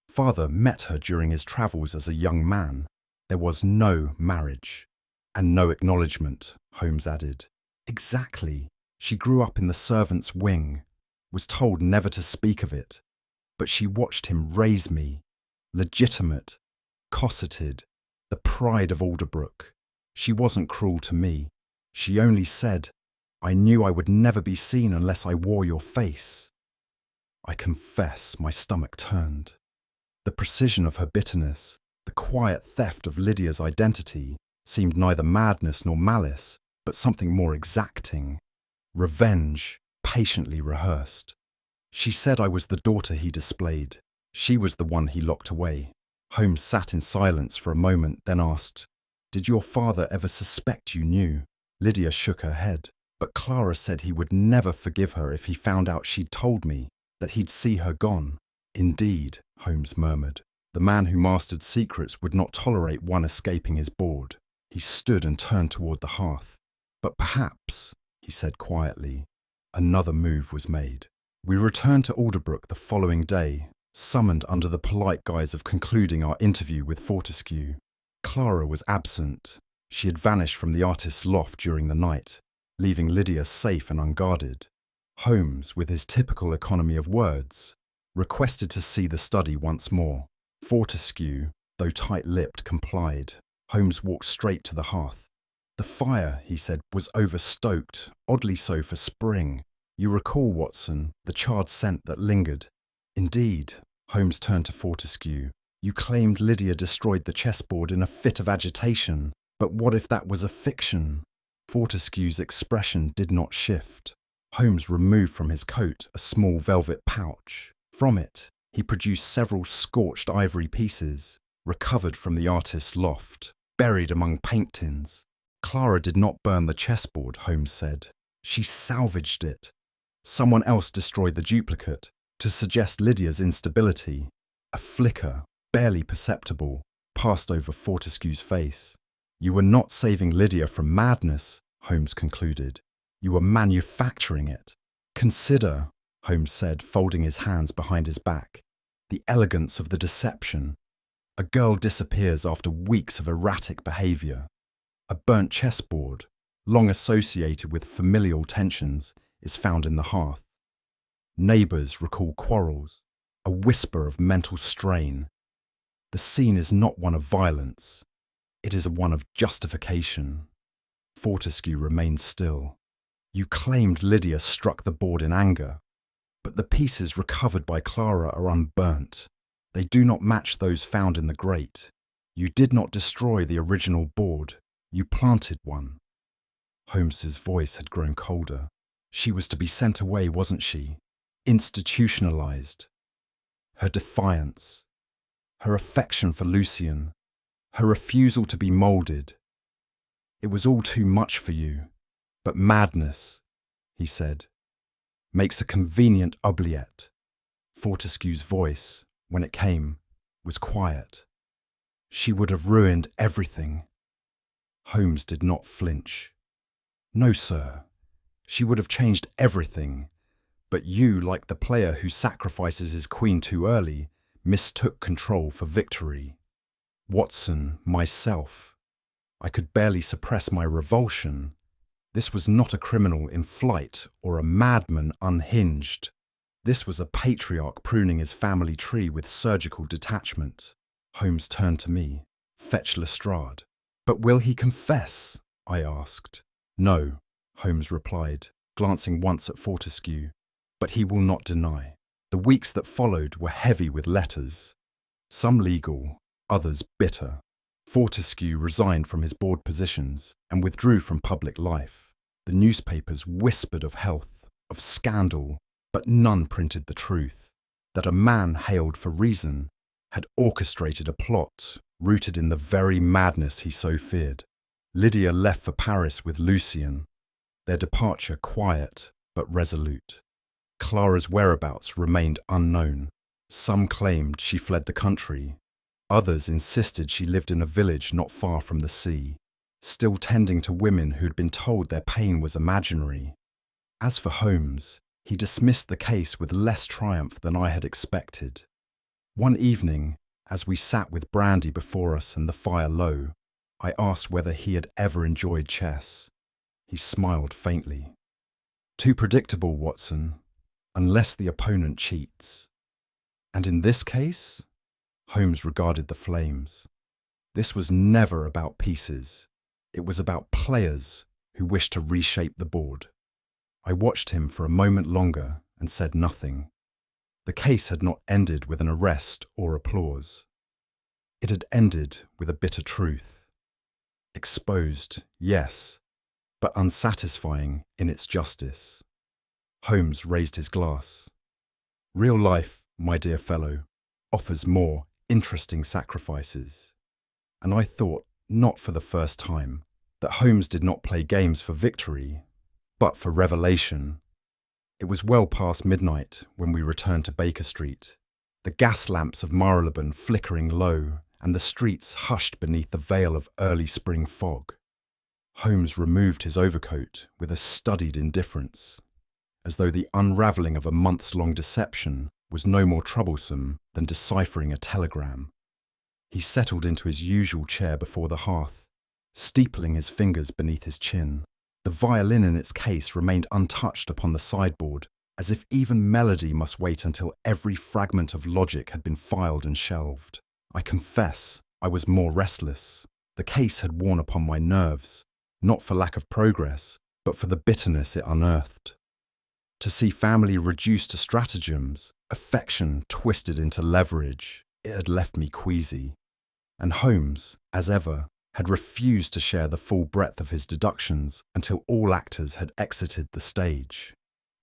Father met her during his travels as a young man. There was no marriage. And no acknowledgement, Holmes added. Exactly. She grew up in the servants' wing, was told never to speak of it, but she watched him raise me, legitimate, cosseted, the pride of Alderbrook. She wasn't cruel to me. She only said, I knew I would never be seen unless I wore your face. I confess my stomach turned. The precision of her bitterness, the quiet theft of Lydia's identity, seemed neither madness nor malice, but something more exacting. Revenge, patiently rehearsed. She said I was the daughter he displayed. She was the one he locked away. Holmes sat in silence for a moment, then asked, Did your father ever suspect you knew? Lydia shook her head, but Clara said he would never forgive her if he found out she'd told me, that he'd see her gone. Indeed, Holmes murmured. The man who mastered secrets would not tolerate one escaping his board. He stood and turned toward the hearth. But perhaps, he said quietly. Another move was made. We returned to Alderbrook the following day, summoned under the polite guise of concluding our interview with Fortescue. Clara was absent. She had vanished from the artist's loft during the night, leaving Lydia safe and unguarded. Holmes, with his typical economy of words, requested to see the study once more. Fortescue, though tight-lipped, complied. Holmes walked straight to the hearth. The fire, he said, was overstoked, oddly so for spring. You recall, Watson, the charred scent that lingered. Indeed. Holmes turned to Fortescue. You claimed Lydia destroyed the chessboard in a fit of agitation. But what if that was a fiction? Fortescue's expression did not shift. Holmes removed from his coat a small velvet pouch. From it, he produced several scorched ivory pieces, recovered from the artist's loft, buried among paint tins. Clara did not burn the chessboard, Holmes said. She salvaged it. Someone else destroyed the duplicate to suggest Lydia's instability. A flicker, barely perceptible, passed over Fortescue's face. You were not saving Lydia from madness, Holmes concluded. You were manufacturing it. Consider, Holmes said, folding his hands behind his back, the elegance of the deception. A girl disappears after weeks of erratic behaviour. A burnt chessboard, long associated with familial tensions, is found in the hearth. Neighbours recall quarrels, a whisper of mental strain. The scene is not one of violence. It is one of justification. Fortescue remained still. You claimed Lydia struck the board in anger, but the pieces recovered by Clara are unburnt. They do not match those found in the grate. You did not destroy the original board. You planted one. Holmes's voice had grown colder. She was to be sent away, wasn't she? Institutionalized. Her defiance, her affection for Lucian, her refusal to be moulded. It was all too much for you. But madness, he said, makes a convenient oubliette. Fortescue's voice, when it came, was quiet. She would have ruined everything. Holmes did not flinch. No, sir. She would have changed everything. But you, like the player who sacrifices his queen too early, mistook control for victory. Watson, myself. I could barely suppress my revulsion. This was not a criminal in flight or a madman unhinged. This was a patriarch pruning his family tree with surgical detachment. Holmes turned to me. Fetch Lestrade. But will he confess? I asked. No, Holmes replied, glancing once at Fortescue. But he will not deny. The weeks that followed were heavy with letters. Some legal, others bitter. Fortescue resigned from his board positions and withdrew from public life. The newspapers whispered of health, of scandal, but none printed the truth. That a man hailed for reason had orchestrated a plot rooted in the very madness he so feared. Lydia left for Paris with Lucian, their departure quiet but resolute. Clara's whereabouts remained unknown. Some claimed she fled the country. Others insisted she lived in a village not far from the sea, still tending to women who'd been told their pain was imaginary. As for Holmes, he dismissed the case with less triumph than I had expected. One evening, as we sat with brandy before us and the fire low, I asked whether he had ever enjoyed chess. He smiled faintly. Too predictable, Watson, unless the opponent cheats. And in this case? Holmes regarded the flames. This was never about pieces. It was about players who wished to reshape the board. I watched him for a moment longer and said nothing. The case had not ended with an arrest or applause. It had ended with a bitter truth. Exposed, yes, but unsatisfying in its justice. Holmes raised his glass. Real life, my dear fellow, offers more interesting sacrifices. And I thought, not for the first time, that Holmes did not play games for victory, but for revelation. It was well past midnight when we returned to Baker Street, the gas lamps of Marylebone flickering low and the streets hushed beneath the veil of early spring fog. Holmes removed his overcoat with a studied indifference, as though the unravelling of a months-long deception was no more troublesome than deciphering a telegram. He settled into his usual chair before the hearth, steepling his fingers beneath his chin. The violin in its case remained untouched upon the sideboard, as if even melody must wait until every fragment of logic had been filed and shelved. I confess I was more restless. The case had worn upon my nerves, not for lack of progress, but for the bitterness it unearthed. To see family reduced to stratagems, affection twisted into leverage, it had left me queasy. And Holmes, as ever, had refused to share the full breadth of his deductions until all actors had exited the stage.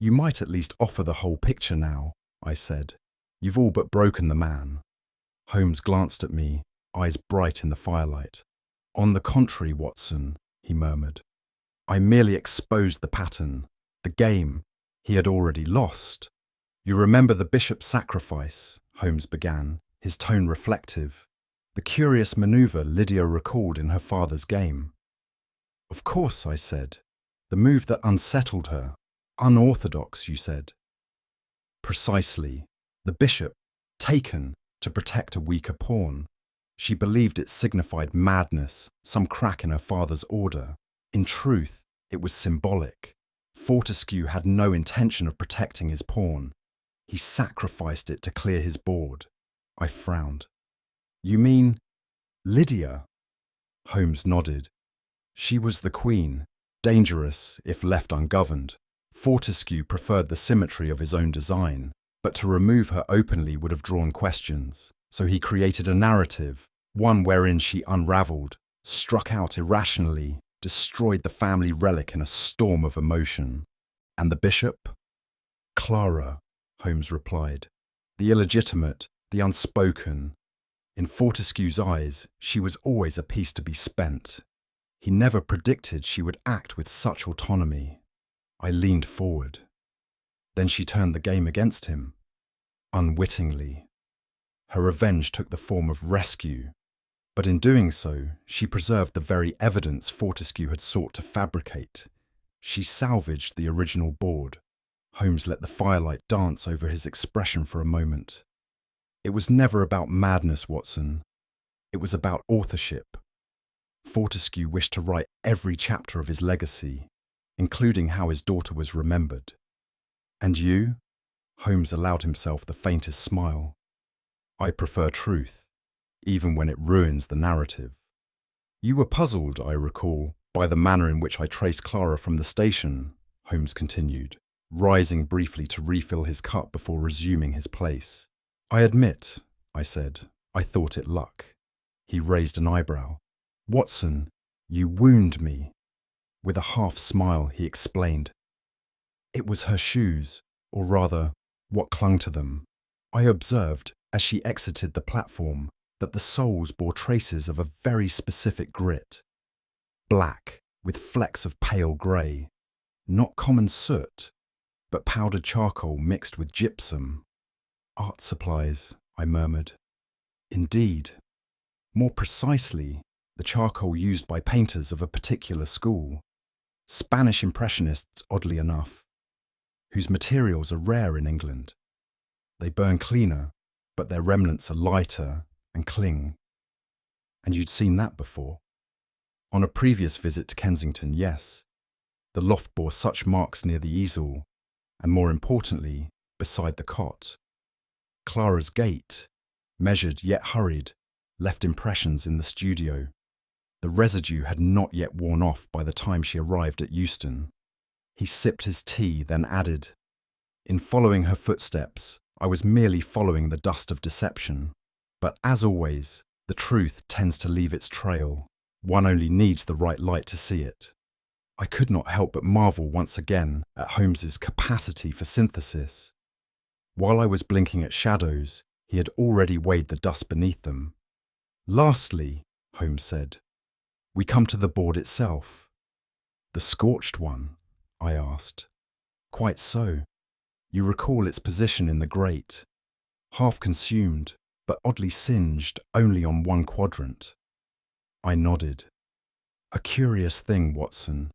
"You might at least offer the whole picture now," I said. "You've all but broken the man." Holmes glanced at me, eyes bright in the firelight. "On the contrary, Watson," he murmured. "I merely exposed the pattern. The game he had already lost." "You remember the bishop's sacrifice," Holmes began, his tone reflective. "The curious manoeuvre Lydia recalled in her father's game." "Of course," I said. "The move that unsettled her. Unorthodox, you said." "Precisely. The bishop, taken to protect a weaker pawn. She believed it signified madness, some crack in her father's order. In truth, it was symbolic. Fortescue had no intention of protecting his pawn. He sacrificed it to clear his board." I frowned. "You mean Lydia?" Holmes nodded. "She was the queen, dangerous if left ungoverned. Fortescue preferred the symmetry of his own design, but to remove her openly would have drawn questions. So he created a narrative, one wherein she unravelled, struck out irrationally, destroyed the family relic in a storm of emotion." "And the bishop?" "Clara," Holmes replied. "The illegitimate, the unspoken. In Fortescue's eyes, she was always a piece to be spent. He never predicted she would act with such autonomy." I leaned forward. "Then she turned the game against him?" "Unwittingly. Her revenge took the form of rescue, but in doing so, she preserved the very evidence Fortescue had sought to fabricate. She salvaged the original board." Holmes let the firelight dance over his expression for a moment. "It was never about madness, Watson. It was about authorship. Fortescue wished to write every chapter of his legacy, including how his daughter was remembered." "And you?" Holmes allowed himself the faintest smile. "I prefer truth, even when it ruins the narrative." "You were puzzled, I recall, by the manner in which I traced Clara from the station," Holmes continued, rising briefly to refill his cup before resuming his place. "I admit," I said, "I thought it luck." He raised an eyebrow. "Watson, you wound me." With a half smile, he explained. "It was her shoes, or rather, what clung to them. I observed, as she exited the platform, that the soles bore traces of a very specific grit. Black, with flecks of pale grey. Not common soot, but powdered charcoal mixed with gypsum." "Art supplies," I murmured. "Indeed. More precisely, the charcoal used by painters of a particular school. Spanish Impressionists, oddly enough, whose materials are rare in England. They burn cleaner, but their remnants are lighter and cling." "And you'd seen that before?" "On a previous visit to Kensington, yes. The loft bore such marks near the easel, and more importantly, beside the cot. Clara's gait, measured yet hurried, left impressions in the studio. The residue had not yet worn off by the time she arrived at Euston." He sipped his tea, then added, "In following her footsteps, I was merely following the dust of deception. But as always, the truth tends to leave its trail. One only needs the right light to see it." I could not help but marvel once again at Holmes's capacity for synthesis. While I was blinking at shadows, he had already weighed the dust beneath them. "Lastly," Holmes said, "we come to the board itself." "The scorched one?" I asked. "Quite so. You recall its position in the grate. Half consumed, but oddly singed only on one quadrant." I nodded. A curious thing, Watson.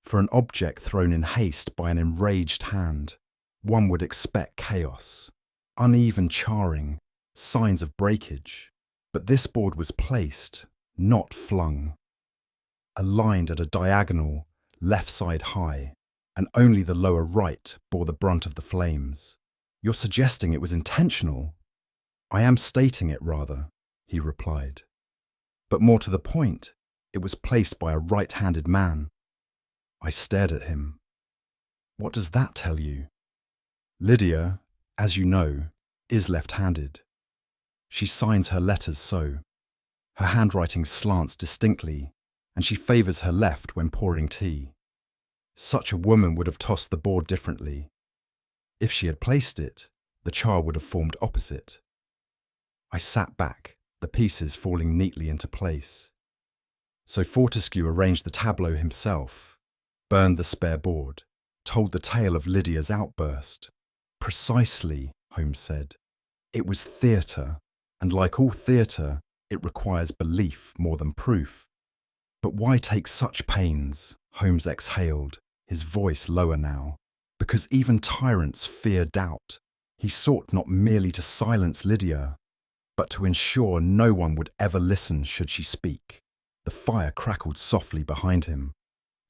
For an object thrown in haste by an enraged hand, one would expect chaos, uneven charring, signs of breakage. But this board was placed, not flung. Aligned at a diagonal, left side high, and only the lower right bore the brunt of the flames. You're suggesting it was intentional? I am stating it, rather, he replied. But more to the point, it was placed by a right-handed man. I stared at him. What does that tell you? Lydia, as you know, is left-handed. She signs her letters so. Her handwriting slants distinctly, and she favours her left when pouring tea. Such a woman would have tossed the board differently. If she had placed it, the char would have formed opposite. I sat back, the pieces falling neatly into place. So Fortescue arranged the tableau himself, burned the spare board, told the tale of Lydia's outburst. Precisely, Holmes said. It was theatre, and like all theatre, it requires belief more than proof. But why take such pains? Holmes exhaled, his voice lower now. Because even tyrants fear doubt. He sought not merely to silence Lydia, but to ensure no one would ever listen should she speak. The fire crackled softly behind him.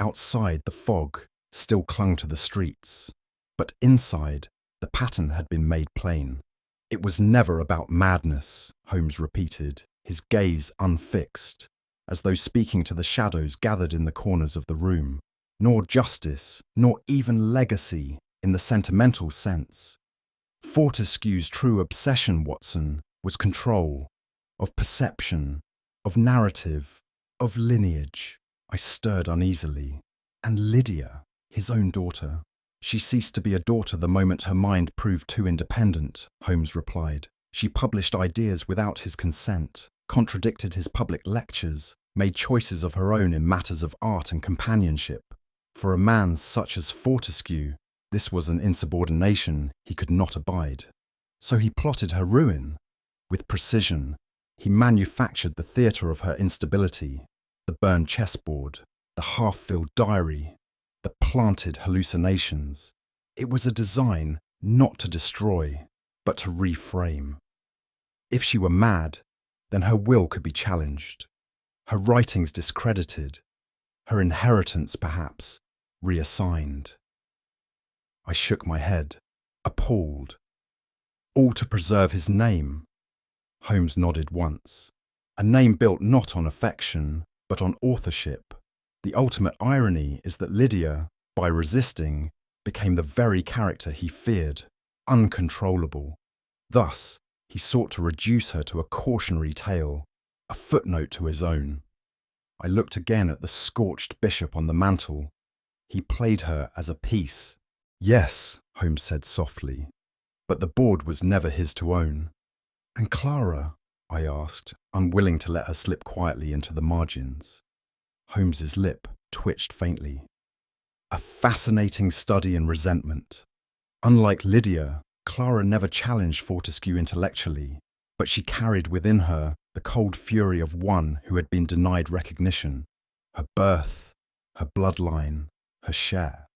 Outside, the fog still clung to the streets, but inside, the pattern had been made plain. It was never about madness, Holmes repeated, his gaze unfixed, as though speaking to the shadows gathered in the corners of the room, nor justice, nor even legacy in the sentimental sense. Fortescue's true obsession, Watson, was control, of perception, of narrative, of lineage. I stirred uneasily. And Lydia, his own daughter. She ceased to be a daughter the moment her mind proved too independent, Holmes replied. She published ideas without his consent, contradicted his public lectures, made choices of her own in matters of art and companionship. For a man such as Fortescue, this was an insubordination he could not abide. So he plotted her ruin. With precision, he manufactured the theatre of her instability, the burned chessboard, the half-filled diary, the planted hallucinations. It was a design not to destroy, but to reframe. If she were mad, then her will could be challenged, her writings discredited, her inheritance, perhaps, reassigned. I shook my head, appalled. All to preserve his name. Holmes nodded once. A name built not on affection, but on authorship. The ultimate irony is that Lydia, by resisting, became the very character he feared, uncontrollable. Thus, he sought to reduce her to a cautionary tale, a footnote to his own. I looked again at the scorched bishop on the mantel. He played her as a piece. Yes, Holmes said softly, but the board was never his to own. And Clara? I asked, unwilling to let her slip quietly into the margins. Holmes's lip twitched faintly. A fascinating study in resentment. Unlike Lydia, Clara never challenged Fortescue intellectually, but she carried within her the cold fury of one who had been denied recognition. Her birth, her bloodline, her share.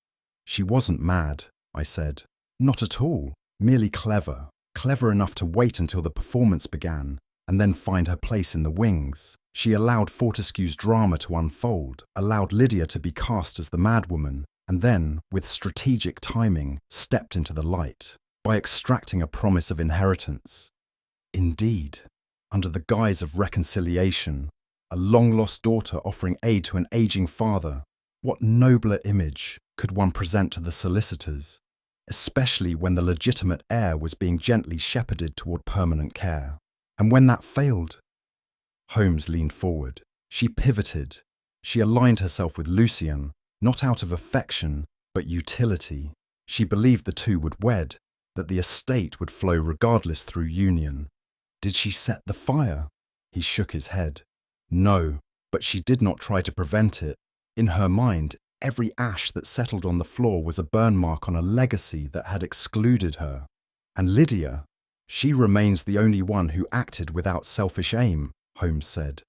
She wasn't mad, I said. Not at all, merely clever. Clever enough to wait until the performance began, and then find her place in the wings. She allowed Fortescue's drama to unfold, allowed Lydia to be cast as the madwoman, and then, with strategic timing, stepped into the light, by extracting a promise of inheritance. Indeed, under the guise of reconciliation, a long-lost daughter offering aid to an aging father, what nobler image could one present to the solicitors, especially when the legitimate heir was being gently shepherded toward permanent care? And when that failed? Holmes leaned forward. She pivoted. She aligned herself with Lucien, not out of affection, but utility. She believed the two would wed, that the estate would flow regardless through union. Did she set the fire? He shook his head. No, but she did not try to prevent it. In her mind, every ash that settled on the floor was a burn mark on a legacy that had excluded her. And Lydia? She remains the only one who acted without selfish aim, Holmes said.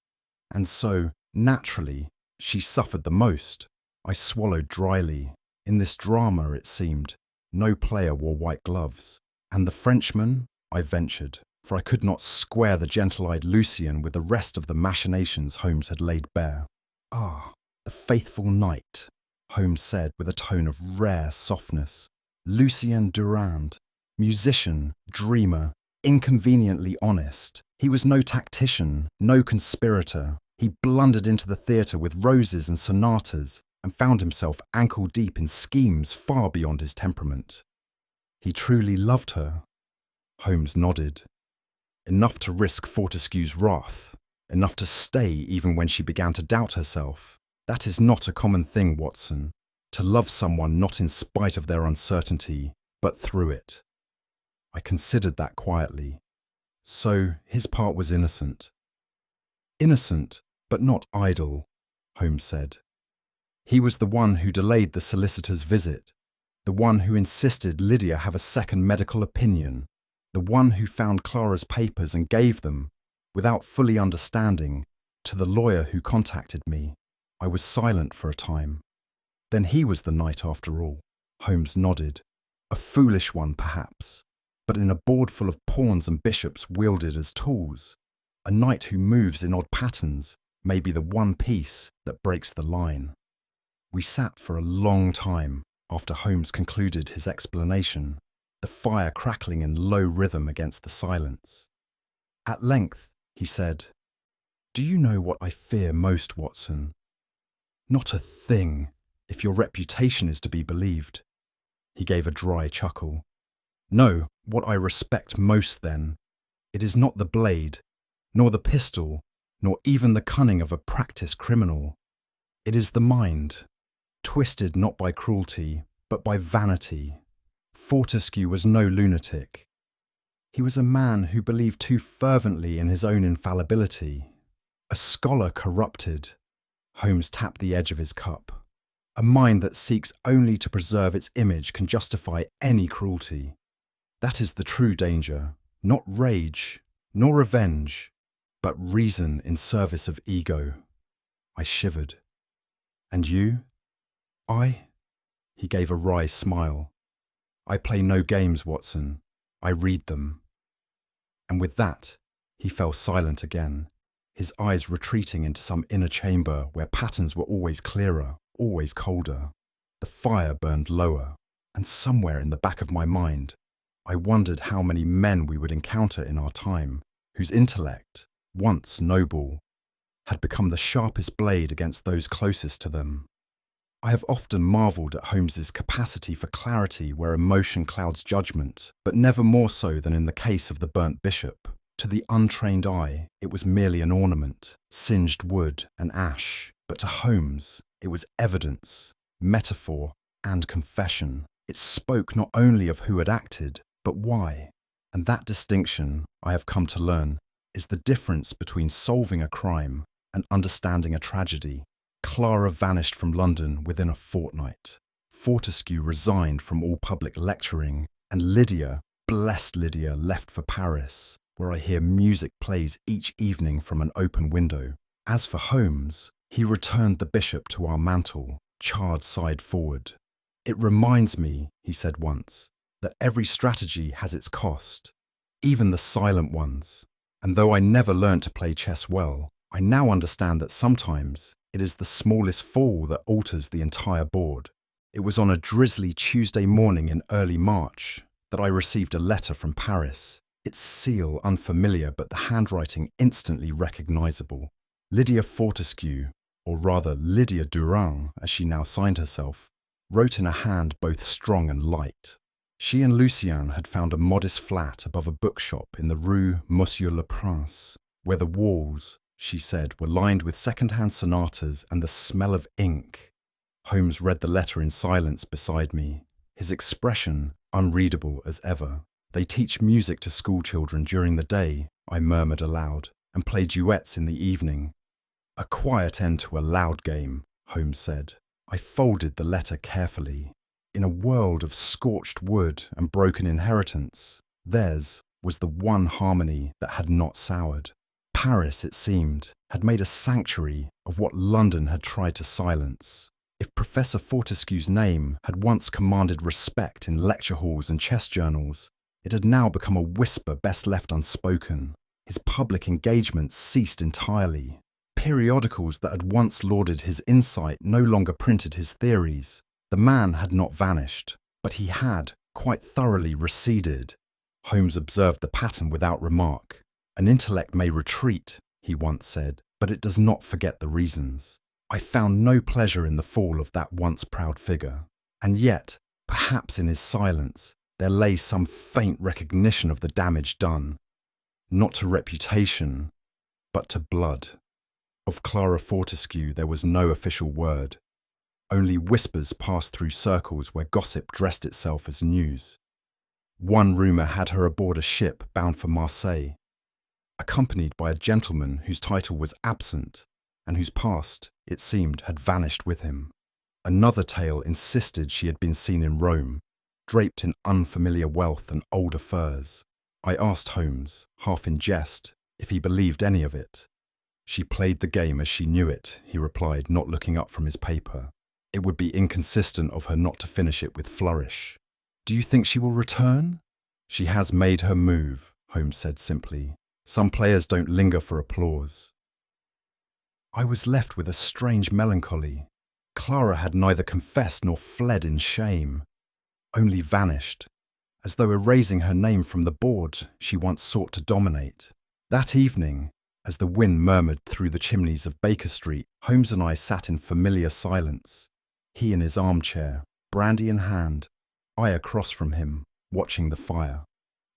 And so, naturally, She suffered the most. I swallowed dryly. In this drama, it seemed, no player wore white gloves. And the Frenchman? I ventured, for I could not square the gentle-eyed Lucien with the rest of the machinations Holmes had laid bare. Ah, the faithful knight, Holmes said with a tone of rare softness. Lucien Durand, musician, dreamer, inconveniently honest. He was no tactician, no conspirator. He blundered into the theatre with roses and sonatas and found himself ankle-deep in schemes far beyond his temperament. He truly loved her. Holmes nodded. Enough to risk Fortescue's wrath, enough to stay even when she began to doubt herself. That is not a common thing, Watson, to love someone not in spite of their uncertainty, but through it. I considered that quietly. So his part was innocent. Innocent, but not idle, Holmes said. He was the one who delayed the solicitor's visit, the one who insisted Lydia have a second medical opinion, the one who found Clara's papers and gave them, without fully understanding, to the lawyer who contacted me. I was silent for a time. Then he was the knight after all. Holmes nodded. A foolish one, perhaps, but in a board full of pawns and bishops wielded as tools, a knight who moves in odd patterns may be the one piece that breaks the line. We sat for a long time after Holmes concluded his explanation, the fire crackling in low rhythm against the silence. At length, he said, "Do you know what I fear most, Watson? Not a thing, if your reputation is to be believed." He gave a dry chuckle. "No, what I respect most then, it is not the blade, nor the pistol, nor even the cunning of a practised criminal. It is the mind, twisted not by cruelty, but by vanity. Fortescue was no lunatic. He was a man who believed too fervently in his own infallibility. A scholar corrupted." Holmes tapped the edge of his cup. "A mind that seeks only to preserve its image can justify any cruelty. That is the true danger, not rage, nor revenge, but reason in service of ego." I shivered. "And you?" "I?" He gave a wry smile. "I play no games, Watson. I read them." And with that, he fell silent again, his eyes retreating into some inner chamber where patterns were always clearer, always colder. The fire burned lower, and somewhere in the back of my mind, I wondered how many men we would encounter in our time, whose intellect, once noble, had become the sharpest blade against those closest to them. I have often marvelled at Holmes's capacity for clarity where emotion clouds judgment, but never more so than in the case of the burnt bishop. To the untrained eye, it was merely an ornament, singed wood and ash, but to Holmes, it was evidence, metaphor, and confession. It spoke not only of who had acted, but why. And that distinction, I have come to learn, is the difference between solving a crime and understanding a tragedy. Clara vanished from London within a fortnight. Fortescue resigned from all public lecturing, and Lydia, blessed Lydia, left for Paris, where I hear music plays each evening from an open window. As for Holmes, he returned the bishop to our mantle, charred side forward. "It reminds me," he said once, "that every strategy has its cost, even the silent ones. And though I never learnt to play chess well, I now understand that sometimes it is the smallest fall that alters the entire board." It was on a drizzly Tuesday morning in early March that I received a letter from Paris, its seal unfamiliar but the handwriting instantly recognisable. Lydia Fortescue, or rather Lydia Durand, as she now signed herself, wrote in a hand both strong and light. She and Lucien had found a modest flat above a bookshop in the Rue Monsieur le Prince, where the walls, she said, were lined with second-hand sonatas and the smell of ink. Holmes read the letter in silence beside me, his expression unreadable as ever. "They teach music to schoolchildren during the day," I murmured aloud, "and play duets in the evening." "A quiet end to a loud game," Holmes said. I folded the letter carefully. In a world of scorched wood and broken inheritance, theirs was the one harmony that had not soured. Paris, it seemed, had made a sanctuary of what London had tried to silence. If Professor Fortescue's name had once commanded respect in lecture halls and chess journals, it had now become a whisper best left unspoken. His public engagements ceased entirely. Periodicals that had once lauded his insight no longer printed his theories. The man had not vanished, but he had, quite thoroughly, receded. Holmes observed the pattern without remark. An intellect may retreat, he once said, but it does not forget the reasons. I found no pleasure in the fall of that once proud figure. And yet, perhaps in his silence, there lay some faint recognition of the damage done, not to reputation, but to blood. Of Clara Fortescue there was no official word. Only whispers passed through circles where gossip dressed itself as news. One rumour had her aboard a ship bound for Marseille, accompanied by a gentleman whose title was absent and whose past, it seemed, had vanished with him. Another tale insisted she had been seen in Rome, draped in unfamiliar wealth and older furs. I asked Holmes, half in jest, if he believed any of it. She played the game as she knew it, he replied, not looking up from his paper. It would be inconsistent of her not to finish it with flourish. Do you think she will return? She has made her move, Holmes said simply. Some players don't linger for applause. I was left with a strange melancholy. Clara had neither confessed nor fled in shame, only vanished, as though erasing her name from the board she once sought to dominate. That evening, as the wind murmured through the chimneys of Baker Street, Holmes and I sat in familiar silence, he in his armchair, brandy in hand, I across from him, watching the fire.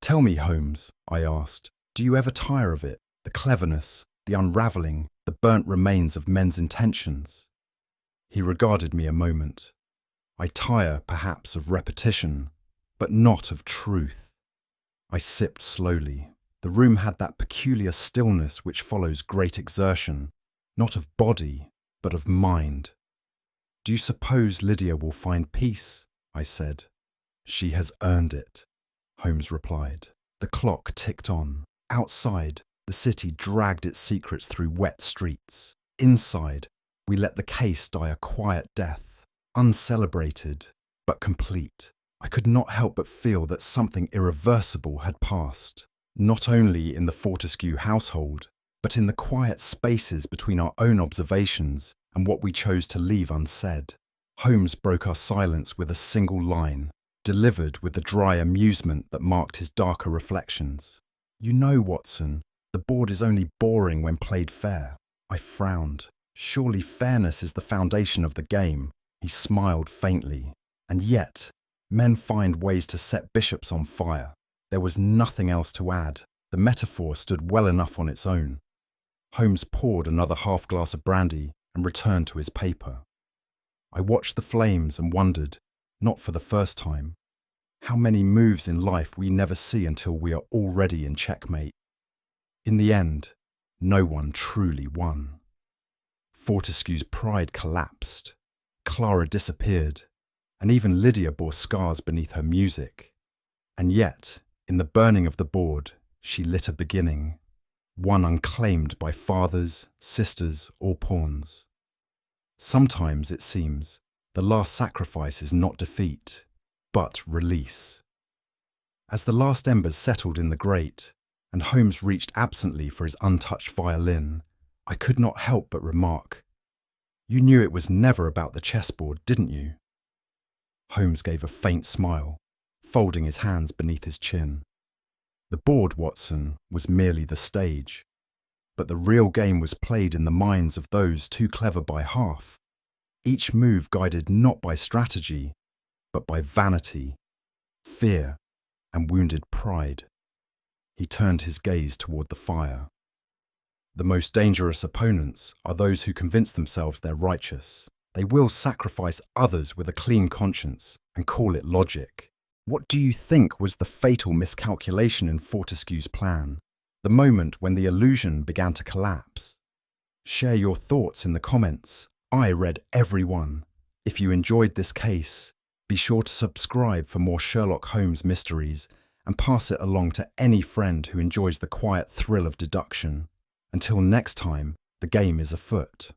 Tell me, Holmes, I asked, do you ever tire of it, the cleverness, the unravelling, the burnt remains of men's intentions? He regarded me a moment. I tire, perhaps, of repetition, but not of truth. I sipped slowly. The room had that peculiar stillness which follows great exertion, not of body, but of mind. Do you suppose Lydia will find peace? I said. She has earned it, Holmes replied. The clock ticked on. Outside, the city dragged its secrets through wet streets. Inside, we let the case die a quiet death, uncelebrated, but complete. I could not help but feel that something irreversible had passed, not only in the Fortescue household, but in the quiet spaces between our own observations and what we chose to leave unsaid. Holmes broke our silence with a single line, delivered with the dry amusement that marked his darker reflections. You know, Watson, the board is only boring when played fair. I frowned. Surely fairness is the foundation of the game. He smiled faintly. And yet, men find ways to set bishops on fire. There was nothing else to add. The metaphor stood well enough on its own. Holmes poured another half-glass of brandy and returned to his paper. I watched the flames and wondered, not for the first time, how many moves in life we never see until we are already in checkmate. In the end, no one truly won. Fortescue's pride collapsed. Clara disappeared, and even Lydia bore scars beneath her music. And yet, in the burning of the board, she lit a beginning, one unclaimed by fathers, sisters, or pawns. Sometimes, it seems, the last sacrifice is not defeat, but release. As the last embers settled in the grate, and Holmes reached absently for his untouched violin, I could not help but remark, "You knew it was never about the chessboard, didn't you?" Holmes gave a faint smile, folding his hands beneath his chin. The board, Watson, was merely the stage, but the real game was played in the minds of those too clever by half, each move guided not by strategy, but by vanity, fear, and wounded pride. He turned his gaze toward the fire. The most dangerous opponents are those who convince themselves they're righteous. They will sacrifice others with a clean conscience and call it logic. What do you think was the fatal miscalculation in Fortescue's plan? The moment when the illusion began to collapse? Share your thoughts in the comments. I read every one. If you enjoyed this case, be sure to subscribe for more Sherlock Holmes mysteries and pass it along to any friend who enjoys the quiet thrill of deduction. Until next time, The game is afoot.